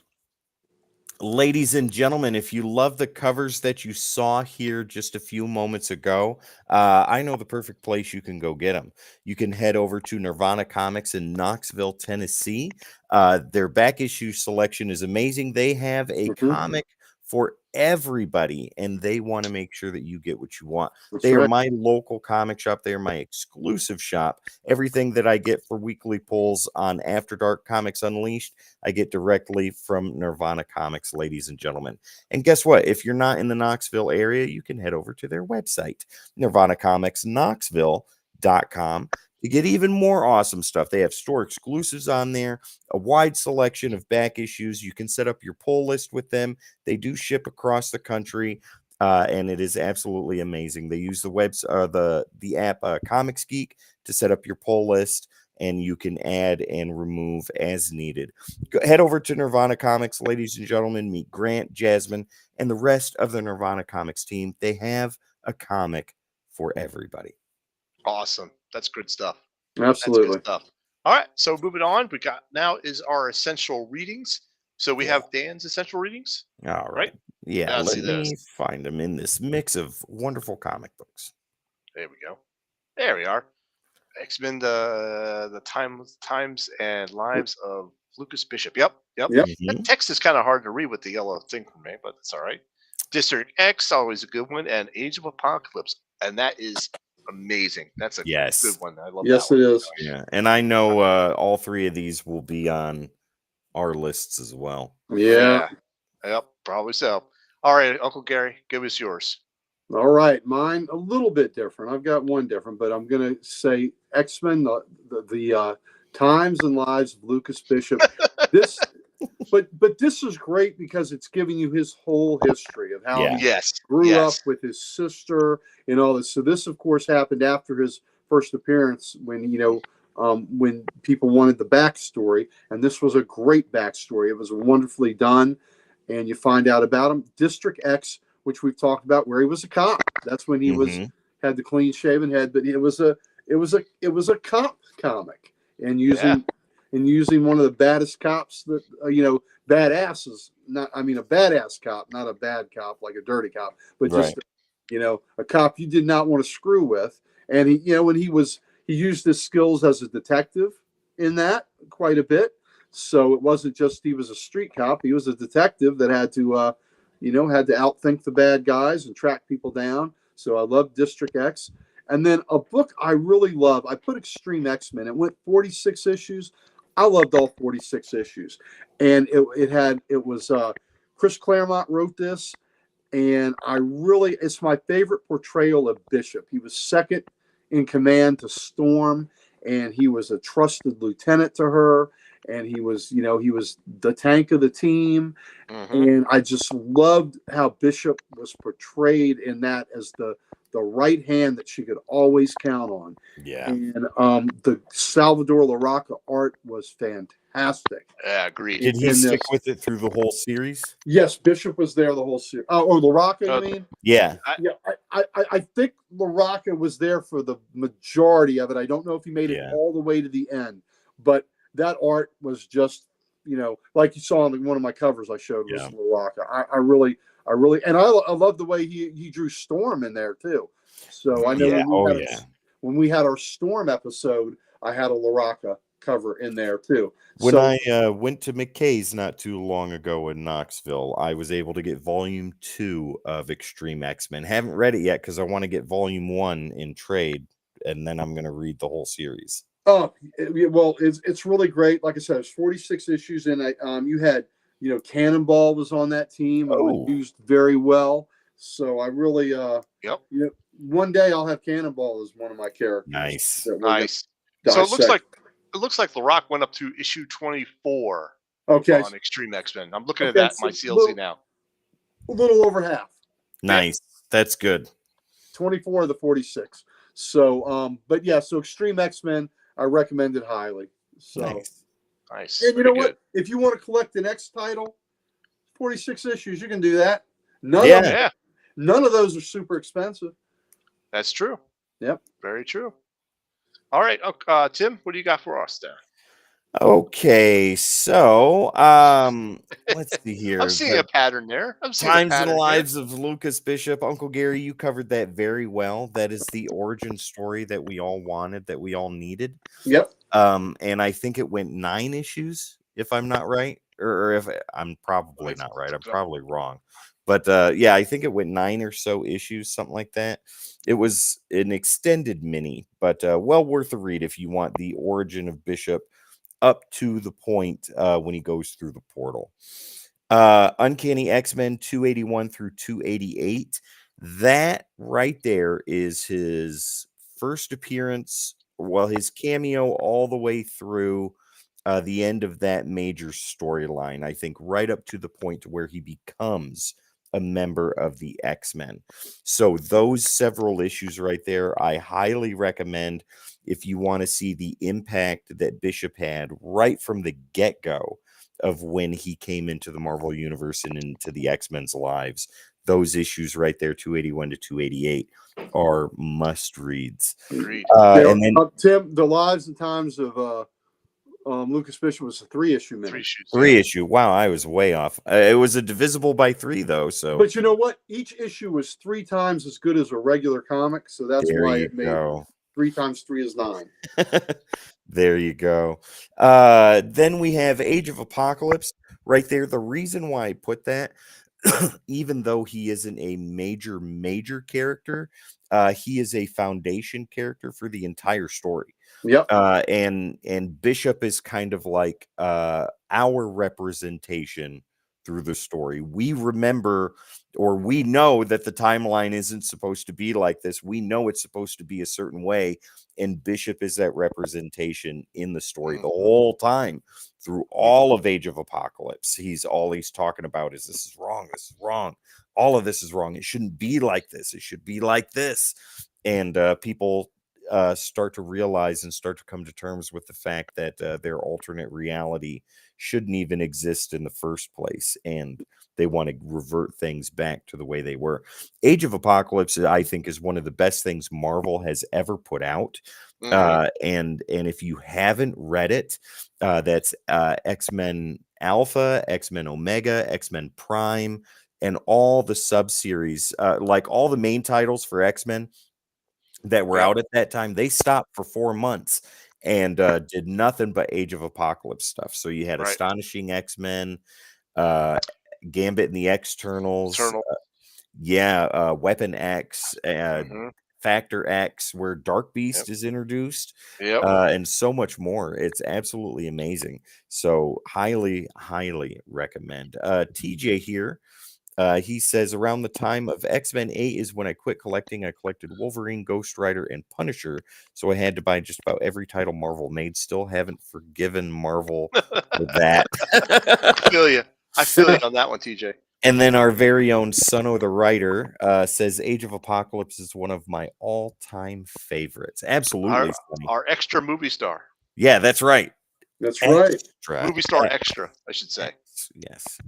Speaker 2: Ladies and gentlemen, if you love the covers that you saw here just a few moments ago, I know the perfect place you can go get them. You can head over to Nirvana Comics in Knoxville, Tennessee. Their back issue selection is amazing. They have a
Speaker 3: Mhm.
Speaker 2: comic for everybody, and they want to make sure that you get what you want.
Speaker 3: That's
Speaker 2: They are
Speaker 3: right.
Speaker 2: my local comic shop. They are my exclusive shop. Everything that I get for weekly pulls on After Dark Comics Unleashed, I get directly from Nirvana Comics, ladies and gentlemen. And guess what? If you're not in the Knoxville area, you can head over to their website, nirvanacomicsknoxville.com, to get even more awesome stuff. They have store exclusives on there, a wide selection of back issues. You can set up your pull list with them. They do ship across the country, and it is absolutely amazing. They use the app Comics Geek to set up your pull list, and you can add and remove as needed. Head over to Nirvana Comics, ladies and gentlemen. Meet Grant, Jasmine, and the rest of the Nirvana Comics team. They have a comic for everybody.
Speaker 1: Awesome. That's good stuff. That's
Speaker 3: Absolutely.
Speaker 1: good stuff. All right, so moving on, we got now is our essential readings. So we have Dan's essential readings.
Speaker 2: All
Speaker 1: Right?
Speaker 2: right. Yeah,
Speaker 1: Let's see
Speaker 2: let
Speaker 1: those.
Speaker 2: me find them in this mix of wonderful comic books.
Speaker 1: There we go. There we are. X-Men, the times and lives of Lucas Bishop. Yep.
Speaker 3: Yep.
Speaker 2: Mhm.
Speaker 1: That text is kind of hard to read with the yellow thing for me, but it's all right. District X, always a good one, and Age of Apocalypse, and that is amazing. That's a
Speaker 2: Yes.
Speaker 1: good one. I love
Speaker 3: Yes,
Speaker 1: that
Speaker 3: it
Speaker 1: one.
Speaker 3: is.
Speaker 2: Yeah, and I know all three of these will be on our lists as well.
Speaker 3: Yeah.
Speaker 1: Yep, probably so. All right, Uncle Gary, give us yours.
Speaker 3: All right. Mine a little bit different. I've got one different, but I'm going to say X-Men, the Times and Lives of Lucas Bishop. This, but this is great because it's giving you his whole history of how
Speaker 2: Yeah.
Speaker 3: he
Speaker 1: Yes.
Speaker 3: grew
Speaker 1: yes.
Speaker 3: up with his sister and all this. So this, of course, happened after his first appearance when when people wanted the backstory, and this was a great backstory. It was wonderfully done, and you find out about him. District X, which we've talked about, where he was a cop. That's when he
Speaker 2: Mhm.
Speaker 3: had the clean shaven head, but it was a cop comic, and using one of the baddest cops that badasses. A badass cop, not a bad cop like a dirty cop, but just a cop you did not want to screw with. And he used his skills as a detective in that quite a bit. So it wasn't just he was a street cop; he was a detective that had to had to outthink the bad guys and track people down. So I love District X. And then a book I really love, I put Extreme X-Men. It went 46 issues. I loved all 46 issues. And it was Chris Claremont wrote this. And it's my favorite portrayal of Bishop. He was second in command to Storm, and he was a trusted lieutenant to her. And he was the tank of the team.
Speaker 1: Mm-hmm.
Speaker 3: And I just loved how Bishop was portrayed in that as the right hand that she could always count on.
Speaker 2: Yeah.
Speaker 3: And the Salvador Larroca art was fantastic.
Speaker 1: Yeah, agreed.
Speaker 2: Did he stick with it through the whole series?
Speaker 3: Yes, Bishop was there the whole series. Or Larroca, you mean?
Speaker 2: Yeah.
Speaker 3: I think Larroca was there for the majority of it. I don't know if he made it all the way to the end, but that art was just, like you saw on one of my covers I showed was Larroca. I really, and I love the way he drew Storm in there too. So I know when we had our Storm episode, I had a Larroca cover in there too.
Speaker 2: When I went to McKay's not too long ago in Knoxville, I was able to get volume 2 of Extreme X-Men. Haven't read it yet because I want to get volume 1 in trade, and then I'm going to read the whole series.
Speaker 3: Oh, well, it's really great. Like I said, it's 46 issues, and you had, Cannonball was on that team. It was used very well. So I really, one day I'll have Cannonball as one of my characters.
Speaker 1: Nice. So it looks like Larroca went up to issue 24.
Speaker 3: Okay.
Speaker 1: On Extreme X-Men. I'm looking at that in my CLC now.
Speaker 3: A little over half.
Speaker 2: Nice. That's good.
Speaker 3: 24 of the 46. So, so Extreme X-Men, I recommend it highly. So
Speaker 1: nice.
Speaker 3: And you know what? If you want to collect the next title, 46 issues, you can do that. None of those are super expensive.
Speaker 1: That's true.
Speaker 3: Yep.
Speaker 1: Very true. All right, Tim, what do you got for us there?
Speaker 2: Okay, so let's see here.
Speaker 1: I'm seeing a pattern there.
Speaker 2: Times in the Lives of Lucas Bishop. Uncle Gary, you covered that very well. That is the origin story that we all wanted, that we all needed.
Speaker 3: Yep.
Speaker 2: And I think it went 9 issues, if I'm not right, or if I'm probably not right. I'm probably wrong. But I think it went 9 or so issues, something like that. It was an extended mini, but well worth a read if you want the origin of Bishop up to the point when he goes through the portal. Uncanny X-Men 281 through 288. That right there is his first appearance, his cameo all the way through the end of that major storyline. I think right up to the point where he becomes a member of the X-Men. So those several issues right there, I highly recommend if you want to see the impact that Bishop had right from the get-go of when he came into the Marvel Universe and into the X-Men's lives. Those issues right there, 281 to 288, are must-reads.
Speaker 1: Agreed.
Speaker 3: And then Tim, the Lives and Times of Lucas Bishop was a 3-issue mini.
Speaker 2: 3 issue. Wow, I was way off. It was a divisible by 3 though. So,
Speaker 3: but you know what? Each issue was 3 times as good as a regular comic, so that's why it made 3 times 3 is 9.
Speaker 2: There you go. Then we have Age of Apocalypse right there. The reason why I put that, even though he isn't a major character, he is a foundation character for the entire story.
Speaker 3: Yep.
Speaker 2: And Bishop is kind of like our representation through the story. We remember, or we know that the timeline isn't supposed to be like this. We know it's supposed to be a certain way, and Bishop is that representation in the story the whole time through all of Age of Apocalypse. He's always talking about is this is wrong, this is wrong, all of this is wrong. It shouldn't be like this. It should be like this. And people start to realize and start to come to terms with the fact that their alternate reality shouldn't even exist in the first place, and they want to revert things back to the way they were. Age of Apocalypse, I think, is one of the best things Marvel has ever put out. And if you haven't read it, that's X-Men Alpha, X-Men Omega, X-Men Prime, and all the sub-series, like all the main titles for X-Men that were out at that time. They stopped for 4 months and did nothing but Age of Apocalypse stuff. So you had Astonishing X-Men, Gambit and the Externals.
Speaker 1: Eternal.
Speaker 2: Weapon X, Factor X, where Dark Beast is introduced, and so much more. It's absolutely amazing. So highly recommend. TJ here, he says around the time of X-Men 8 is when I quit collecting. I collected Wolverine, Ghost Rider, and Punisher, so I had to buy just about every title Marvel made. Still haven't forgiven Marvel for that.
Speaker 1: I feel you on that one, TJ.
Speaker 2: And then our very own Son the Writer says Age of Apocalypse is one of my all-time favorites. Absolutely.
Speaker 1: Our extra movie star.
Speaker 2: Yeah, that's right.
Speaker 3: That's right.
Speaker 1: Movie star extra, I should say.
Speaker 2: Yes.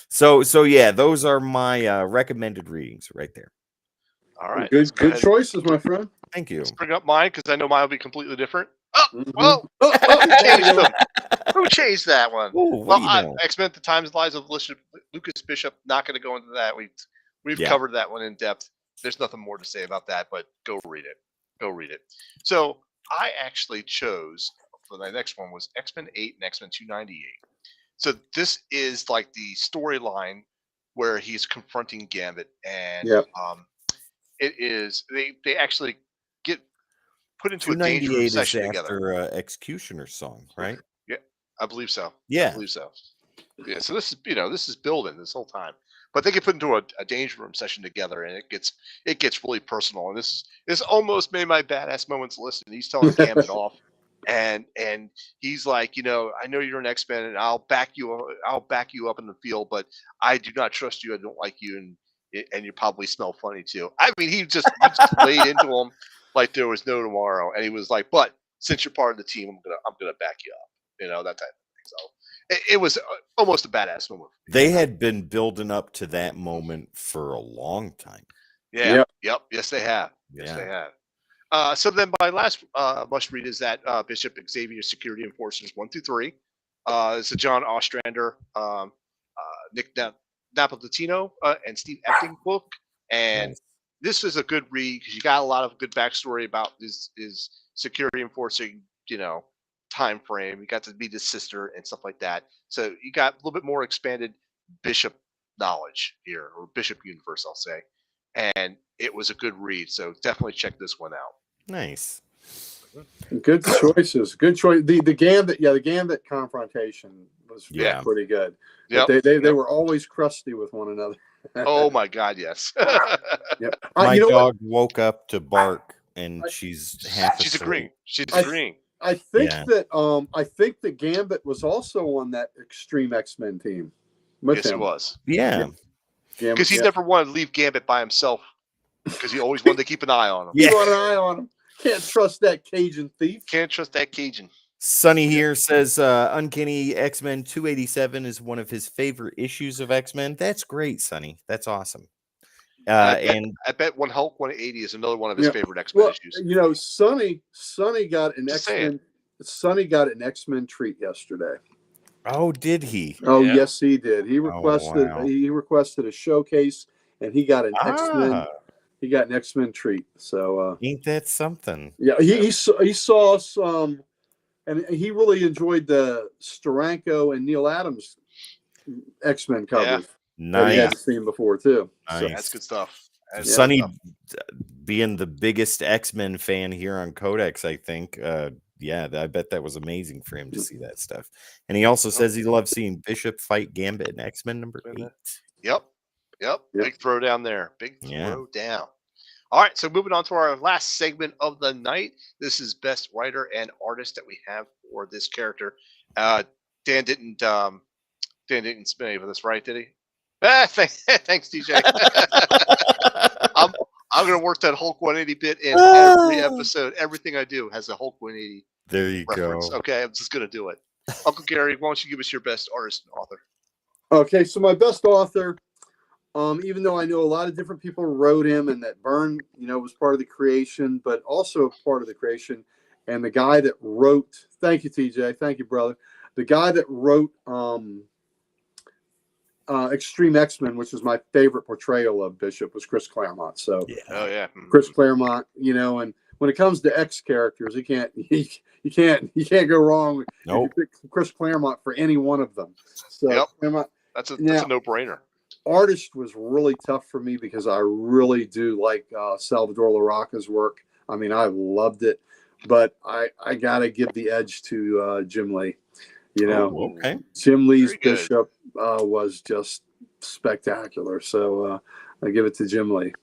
Speaker 2: So yeah, those are my recommended readings right there.
Speaker 1: All right.
Speaker 3: Good choices, my friend.
Speaker 2: Thank you.
Speaker 1: Let's bring up mine because I know mine will be completely different. Oh,
Speaker 3: Whoa!
Speaker 1: Who changed them? Who changed that one?
Speaker 2: Well,
Speaker 1: X-Men: The Times and Lives of Lucas Bishop. Not going to go into that. We've covered that one in depth. There's nothing more to say about that, but go read it. So I actually chose for the next one was X-Men 8 and X-Men 298. So this is like the storyline where he's confronting Gambit, and it is they actually get put into a dangerous session together.
Speaker 2: After Executioner's song, right?
Speaker 1: Yeah, I believe so.
Speaker 2: Yeah,
Speaker 1: I believe so. Yeah, so this is building this whole time, but they get put into a danger room session together, and it gets really personal. And this almost made my badass moments list. And he's telling Gambit off, and he's like, I know you're an X-Men, and I'll back you up in the field, but I do not trust you. I don't like you, and you probably smell funny too. I mean, he just laid into him like there was no tomorrow, and he was like, "But since you're part of the team, I'm gonna back you up," that type of thing. So it was almost a badass moment.
Speaker 2: They had been building up to that moment for a long time.
Speaker 1: Yeah. Yep. Yes, they have. Yes, they have. So then my last must read is that Bishop Xavier Security Enforcers 1 through 3. It's a John Ostrander, Nick Napolitano, and Steve Epting book, and this is a good read because you got a lot of good backstory about his security enforcing, time frame. You got to meet his sister and stuff like that. So you got a little bit more expanded Bishop knowledge here, or Bishop universe, I'll say. And it was a good read. So definitely check this one out.
Speaker 2: Nice.
Speaker 3: Good choices. Good choice. The Gambit confrontation was pretty good.
Speaker 1: Yeah.
Speaker 3: They were always crusty with one another.
Speaker 1: Oh my God, yes.
Speaker 2: My dog woke up to bark, and she's
Speaker 1: agreeing. She's agreeing.
Speaker 3: I think that Gambit was also on that Extreme X-Men team.
Speaker 1: Yes, he was.
Speaker 2: Yeah.
Speaker 1: Because he never wanted to leave Gambit by himself, because he always wanted to keep an eye on him.
Speaker 3: Keep an eye on him. Can't trust that Cajun thief.
Speaker 1: Can't trust that Cajun.
Speaker 2: Sonny here says Uncanny X-Men 287 is one of his favorite issues of X-Men. That's great, Sonny. That's awesome. I
Speaker 1: bet One Hulk 180 is another one of his favorite X-Men issues.
Speaker 3: Sonny got an X-Men. Sonny got an X-Men treat yesterday.
Speaker 2: Oh, did he?
Speaker 3: Oh, yes, he did. He requested a showcase, and he got an X-Men. He got an X-Men treat. So
Speaker 2: ain't that something?
Speaker 3: Yeah, he saw some, and he really enjoyed the Steranko and Neil Adams X-Men covers.
Speaker 2: Nice.
Speaker 3: He hadn't seen before too.
Speaker 2: Nice.
Speaker 1: So that's good stuff.
Speaker 2: Sonny, being the biggest X-Men fan here on Codex, I think. I bet that was amazing for him to see that stuff. And he also says he loves seeing Bishop fight Gambit in X-Men number 8.
Speaker 1: Yep. Big throwdown there. Big throwdown. All right, so moving on to our last segment of the night. This is best writer and artist that we have for this character. Dan didn't spin any of this, right? Did he? Thanks, DJ. I'm gonna work that Hulk 180 bit in every episode. Everything I do has a Hulk 180.
Speaker 2: There you
Speaker 1: reference. Go. Okay, I'm just gonna do it. Uncle Gary, why don't you give us your best artist and author?
Speaker 3: Okay, so my best author, even though I know a lot of different people wrote him, and that Byrne, was part of the creation, but also part of the creation, and the guy that wrote, thank you, TJ, thank you, brother. The guy that wrote Extreme X-Men, which is my favorite portrayal of Bishop, was Chris Claremont. So, Chris Claremont, and when it comes to X characters, you can't go wrong. If you pick Chris Claremont for any one of them. So,
Speaker 1: that's a no-brainer.
Speaker 3: Artist was really tough for me because I really do like Salvador Larroca's work. I mean, I loved it, but I gotta give the edge to Jim Lee. You know,
Speaker 2: Oh, okay.
Speaker 3: Jim Lee's
Speaker 1: Very good.
Speaker 3: Bishop was just spectacular. So I give it to Jim Lee.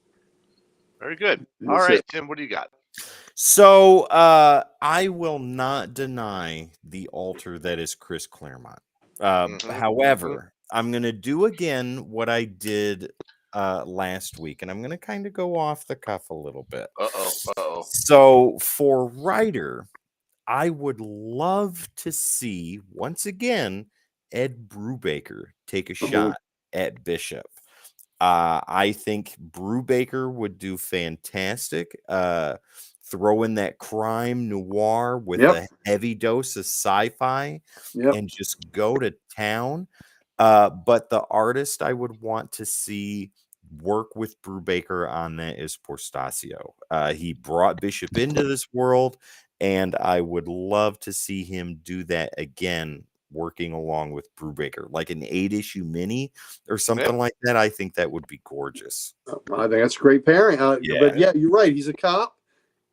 Speaker 1: Very good.
Speaker 3: That's
Speaker 1: All right,
Speaker 3: it.
Speaker 1: Tim, what do you got?
Speaker 2: So I will not deny the altar that is Chris Claremont. However, I'm going to do again what I did last week, and I'm going to kind of go off the cuff a little bit.
Speaker 1: Uh-oh.
Speaker 2: So for writer, I would love to see, once again, Ed Brubaker take a shot at Bishop. I think Brubaker would do fantastic. Throw in that crime noir with a heavy dose of sci-fi and just go to town. But the artist I would want to see work with Brubaker on that is Portasio. He brought Bishop into this world, and I would love to see him do that again, working along with Brubaker, like an 8-issue mini or something like that. I think that would be gorgeous.
Speaker 3: I think that's a great pairing.
Speaker 2: Yeah.
Speaker 3: But yeah, you're right. He's a cop,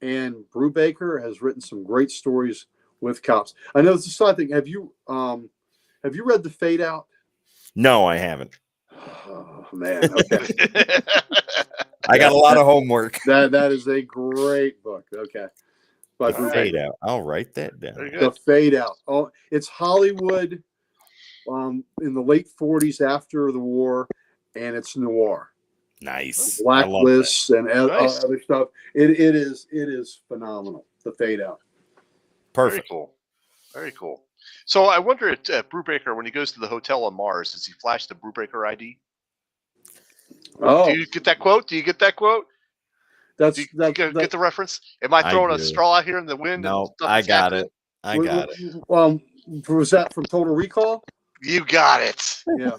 Speaker 3: and Brubaker has written some great stories with cops. I know it's a side thing. Have you read The Fade Out?
Speaker 2: No, I haven't.
Speaker 3: Oh man, okay.
Speaker 2: I got a lot of homework.
Speaker 3: That is a great book. Okay. But
Speaker 2: The Fade Out. I'll write that down.
Speaker 3: The Fade Out. Oh, it's Hollywood in the late 40s after the war, and it's noir.
Speaker 2: Nice.
Speaker 3: Blacklists and other stuff. It is phenomenal. The Fade Out.
Speaker 2: Perfect.
Speaker 1: Very cool. So I wonder if Brubaker, when he goes to the hotel on Mars, does he flash the Brubaker ID?
Speaker 3: Oh,
Speaker 1: do you get that quote? Get the reference? Am I throwing a straw out here in the wind?
Speaker 2: No, I got it.
Speaker 3: Was that from Total Recall?
Speaker 1: You got it.
Speaker 3: Yeah.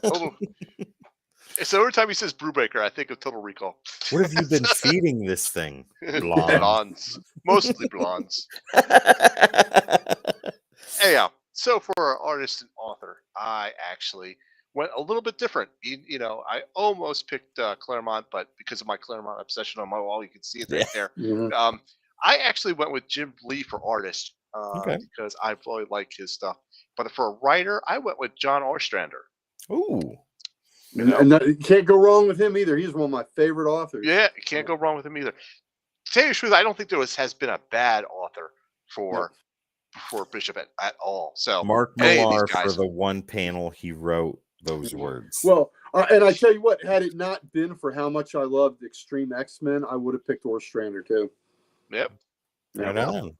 Speaker 1: So every time he says Brubaker, I think of Total Recall.
Speaker 2: What have you been feeding this thing?
Speaker 1: Blondes. Mostly blondes. Anyhow, so for our artist and author, I actually went a little bit different. You know, I almost picked Claremont, but because of my Claremont obsession on my wall, you can see it right there.
Speaker 3: Mm-hmm.
Speaker 1: I actually went with Jim Lee for artist because I really like his stuff. But for a writer, I went with John Ostrander.
Speaker 2: Ooh.
Speaker 3: You can't go wrong with him either. He's one of my favorite authors.
Speaker 1: Yeah, you can't go wrong with him either. To tell you the truth, I don't think there has been a bad author for Bishop at all. So
Speaker 2: Mark Millar, for the one panel he wrote those words.
Speaker 3: Well, and I tell you what, had it not been for how much I loved Extreme X-Men, I would have picked Ostrander too.
Speaker 1: Yep.
Speaker 2: Right on.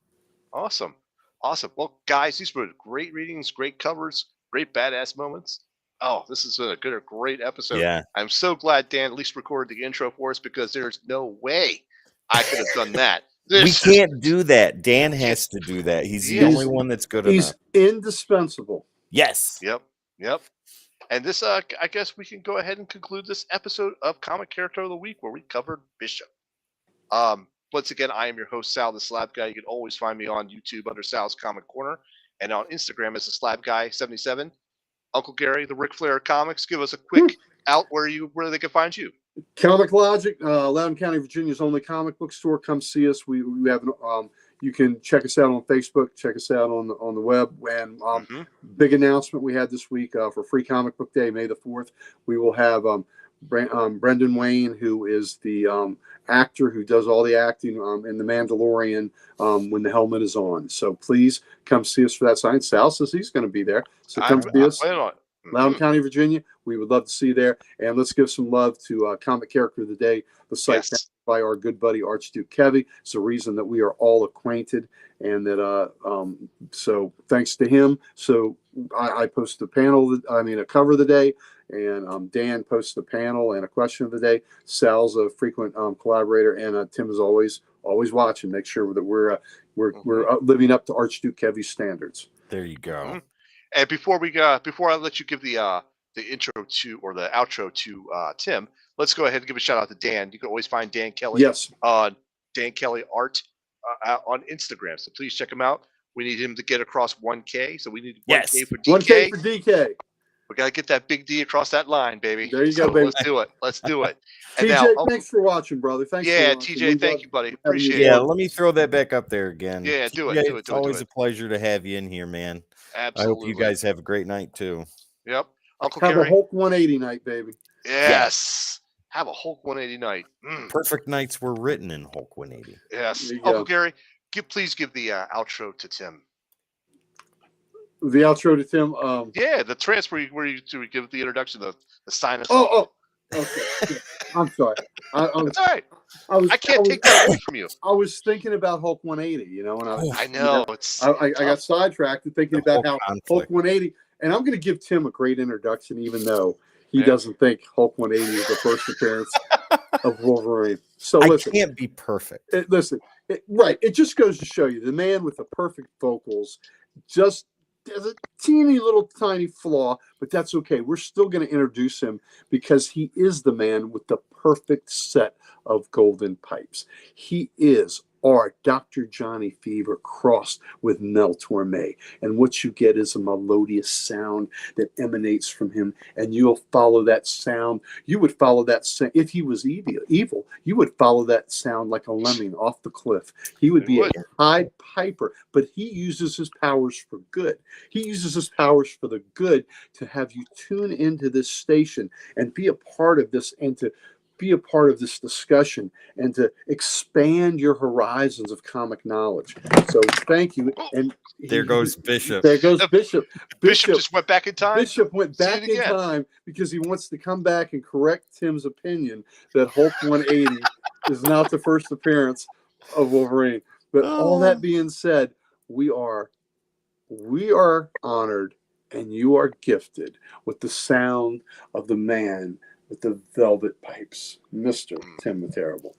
Speaker 1: Awesome. Well, guys, these were great readings, great covers, great badass moments. Oh, this has been a great episode.
Speaker 2: Yeah.
Speaker 1: I'm so glad Dan at least recorded the intro for us because there's no way I could have done that.
Speaker 2: We can't do that. Dan has to do that. He's the only one that's good enough.
Speaker 3: He's indispensable.
Speaker 2: Yes.
Speaker 1: Yep. And this, I guess we can go ahead and conclude this episode of Comic Character of the Week where we covered Bishop. Once again, I am your host, Sal the Slab Guy. You can always find me on YouTube under Sal's Comic Corner and on Instagram as the Slab Guy 77. Uncle Gary, the Ric Flair Comics, give us a quick out where they can find you.
Speaker 3: Comic Logic, Loudoun County, Virginia's only comic book store. Come see us. We have you can check us out on Facebook, check us out on the web. And big announcement we had this week for Free Comic Book Day, May the 4th. We will have Brendan Wayne, who is the actor who does all the acting in The Mandalorian when the helmet is on. So please come see us for that sign. Sal says he's going to be there. So come see us. Loudoun County, Virginia. We would love to see you there. And let's give some love to Comic Character of the Day, the site by our good buddy Archduke Kevy. It's the reason that we are all acquainted, and that so thanks to him. So I post a cover of the day, and Dan posts the panel and a question of the day. Sal's a frequent collaborator, and Tim is always watching. Make sure that we're living up to Archduke Kevy's standards.
Speaker 2: There you go.
Speaker 1: Mm-hmm. And before I let you give the intro to or the outro to Tim, let's go ahead and give a shout out to Dan. You can always find Dan Kelly on Dan Kelly Art on Instagram. So please check him out. We need him to get across 1K. So we need 1K for DK.
Speaker 3: 1K for DK.
Speaker 1: We got to get that big D across that line, baby.
Speaker 3: There you go, baby.
Speaker 1: Let's do it. Let's do it. And
Speaker 3: TJ,
Speaker 1: now, Uncle,
Speaker 3: thanks for watching, brother. Thanks.
Speaker 1: yeah,
Speaker 3: for watching.
Speaker 1: TJ, thank you, buddy.
Speaker 3: having
Speaker 1: Appreciate
Speaker 2: Yeah,
Speaker 1: it.
Speaker 2: let me throw that back up there again.
Speaker 1: Yeah, do it,
Speaker 2: TJ,
Speaker 1: do it,
Speaker 2: it's
Speaker 1: do it, do
Speaker 2: always
Speaker 1: it.
Speaker 2: a pleasure to have you in here, man.
Speaker 1: Absolutely.
Speaker 2: I hope you guys have a great night too.
Speaker 1: Yep. Uncle
Speaker 3: Have
Speaker 1: Gary.
Speaker 3: a Hulk 180 night, baby.
Speaker 1: Yes. Have a Hulk 180 night.
Speaker 2: Perfect nights were written in Hulk 180.
Speaker 1: Yes.
Speaker 3: There you
Speaker 1: Uncle
Speaker 3: go.
Speaker 1: Gary, please give the outro to Tim.
Speaker 3: The outro to Tim.
Speaker 1: Yeah, the transfer where you give the introduction, the sign us.
Speaker 3: Oh, okay. I'm sorry.
Speaker 1: That's all right. I can't
Speaker 3: was-
Speaker 1: take that away from you.
Speaker 3: I was thinking about Hulk 180, you know, and
Speaker 1: I know. It's
Speaker 3: I got sidetracked and thinking
Speaker 2: The
Speaker 3: about
Speaker 2: Hulk
Speaker 3: how
Speaker 2: conflict.
Speaker 3: Hulk 180, and I'm going to give Tim a great introduction, even though he
Speaker 1: Yeah.
Speaker 3: doesn't think Hulk 180 is the first appearance of Wolverine. So
Speaker 2: I
Speaker 3: listen,
Speaker 2: can't be perfect.
Speaker 3: right. It just goes to show you the man with the perfect vocals just has a teeny little tiny flaw, but that's okay. We're still going to introduce him because he is the man with the perfect set of golden pipes. He is our Dr. Johnny Fever crossed with Mel Torme. And what you get is a melodious sound that emanates from him, and you'll follow that sound. You would follow that sound. If he was evil, you would follow that sound like a lemming off the cliff. He would be a Pied Piper, but he uses his powers for good. He uses his powers for the good to have you tune into this station and be a part of this, and to be a part of this discussion and to expand your horizons of comic knowledge. So thank you. And
Speaker 2: There goes Bishop.
Speaker 3: There goes Bishop.
Speaker 1: Bishop just went back in time.
Speaker 3: Bishop went
Speaker 1: See it
Speaker 3: back in
Speaker 1: again.
Speaker 3: time because he wants to come back and correct Tim's opinion that Hulk 180 is not the first appearance of Wolverine. But all that being said, we are honored, and you are gifted with the sound of the man with the velvet pipes, Mr. Tim the Terrible.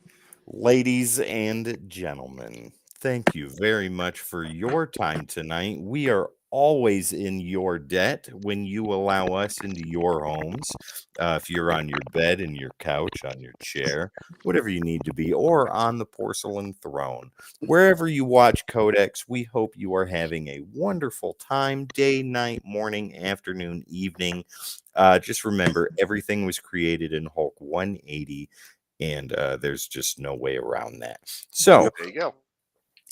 Speaker 2: Ladies and gentlemen, thank you very much for your time tonight. We are always in your debt when you allow us into your homes. If you're on your bed, in your couch, on your chair, whatever you need to be, or on the porcelain throne. Wherever you watch Codex, we hope you are having a wonderful time, day, night, morning, afternoon, evening. Just remember, everything was created in Hulk 180, and there's just no way around that. So
Speaker 1: There you go.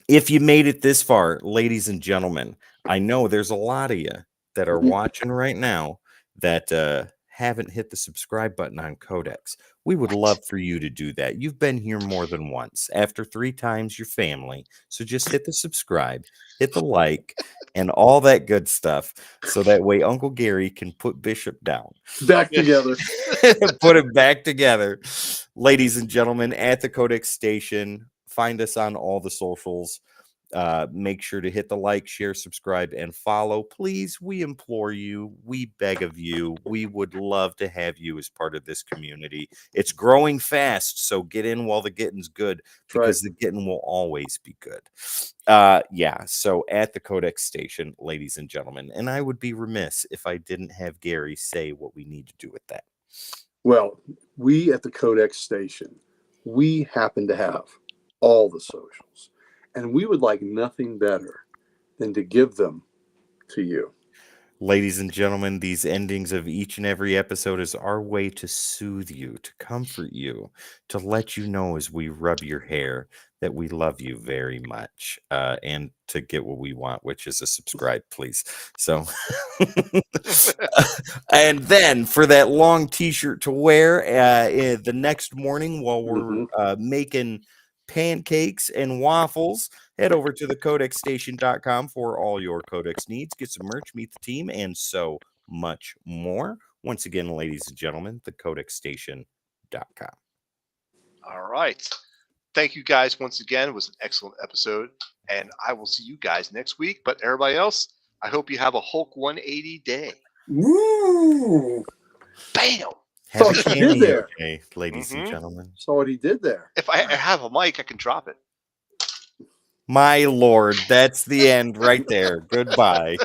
Speaker 2: if you made it this far, ladies and gentlemen, I know there's a lot of you that are watching right now that haven't hit the subscribe button on Codex. We would love for you to do that. You've been here more than once. After 3 times, your family. So just hit the subscribe, hit the like, and all that good stuff. So that way Uncle Gary can put Bishop down.
Speaker 3: Back together.
Speaker 2: Put it back together. Ladies and gentlemen, at the Codex Station, find us on all the socials. Make sure to hit the like, share, subscribe, and follow. Please, we implore you. We beg of you. We would love to have you as part of this community. It's growing fast, so get in while the getting's good, because the getting will always be good. So at the Codex Station, ladies and gentlemen, and I would be remiss if I didn't have Gary say what we need to do with that.
Speaker 3: Well, we at the Codex Station, we happen to have all the socials, and we would like nothing better than to give them to you.
Speaker 2: Ladies and gentlemen, these endings of each and every episode is our way to soothe you, to comfort you, to let you know as we rub your hair that we love you very much, and to get what we want, which is a subscribe, please. So, and then for that long t-shirt to wear the next morning while we're making pancakes and waffles, head over to thecodexstation.com for all your Codex needs. Get some merch, meet the team, and so much more. Once again, ladies and gentlemen, thecodexstation.com.
Speaker 1: All right. Thank you guys once again. It was an excellent episode, and I will see you guys next week. But everybody else, I hope you have a Hulk 180 day.
Speaker 3: Woo!
Speaker 1: Bam!
Speaker 2: Have
Speaker 3: what
Speaker 2: a
Speaker 3: he did
Speaker 2: cameo
Speaker 3: there.
Speaker 2: day, ladies and gentlemen.
Speaker 3: Saw what he did there.
Speaker 1: If I have a mic, I can drop it.
Speaker 2: My Lord, that's the end right there. Goodbye.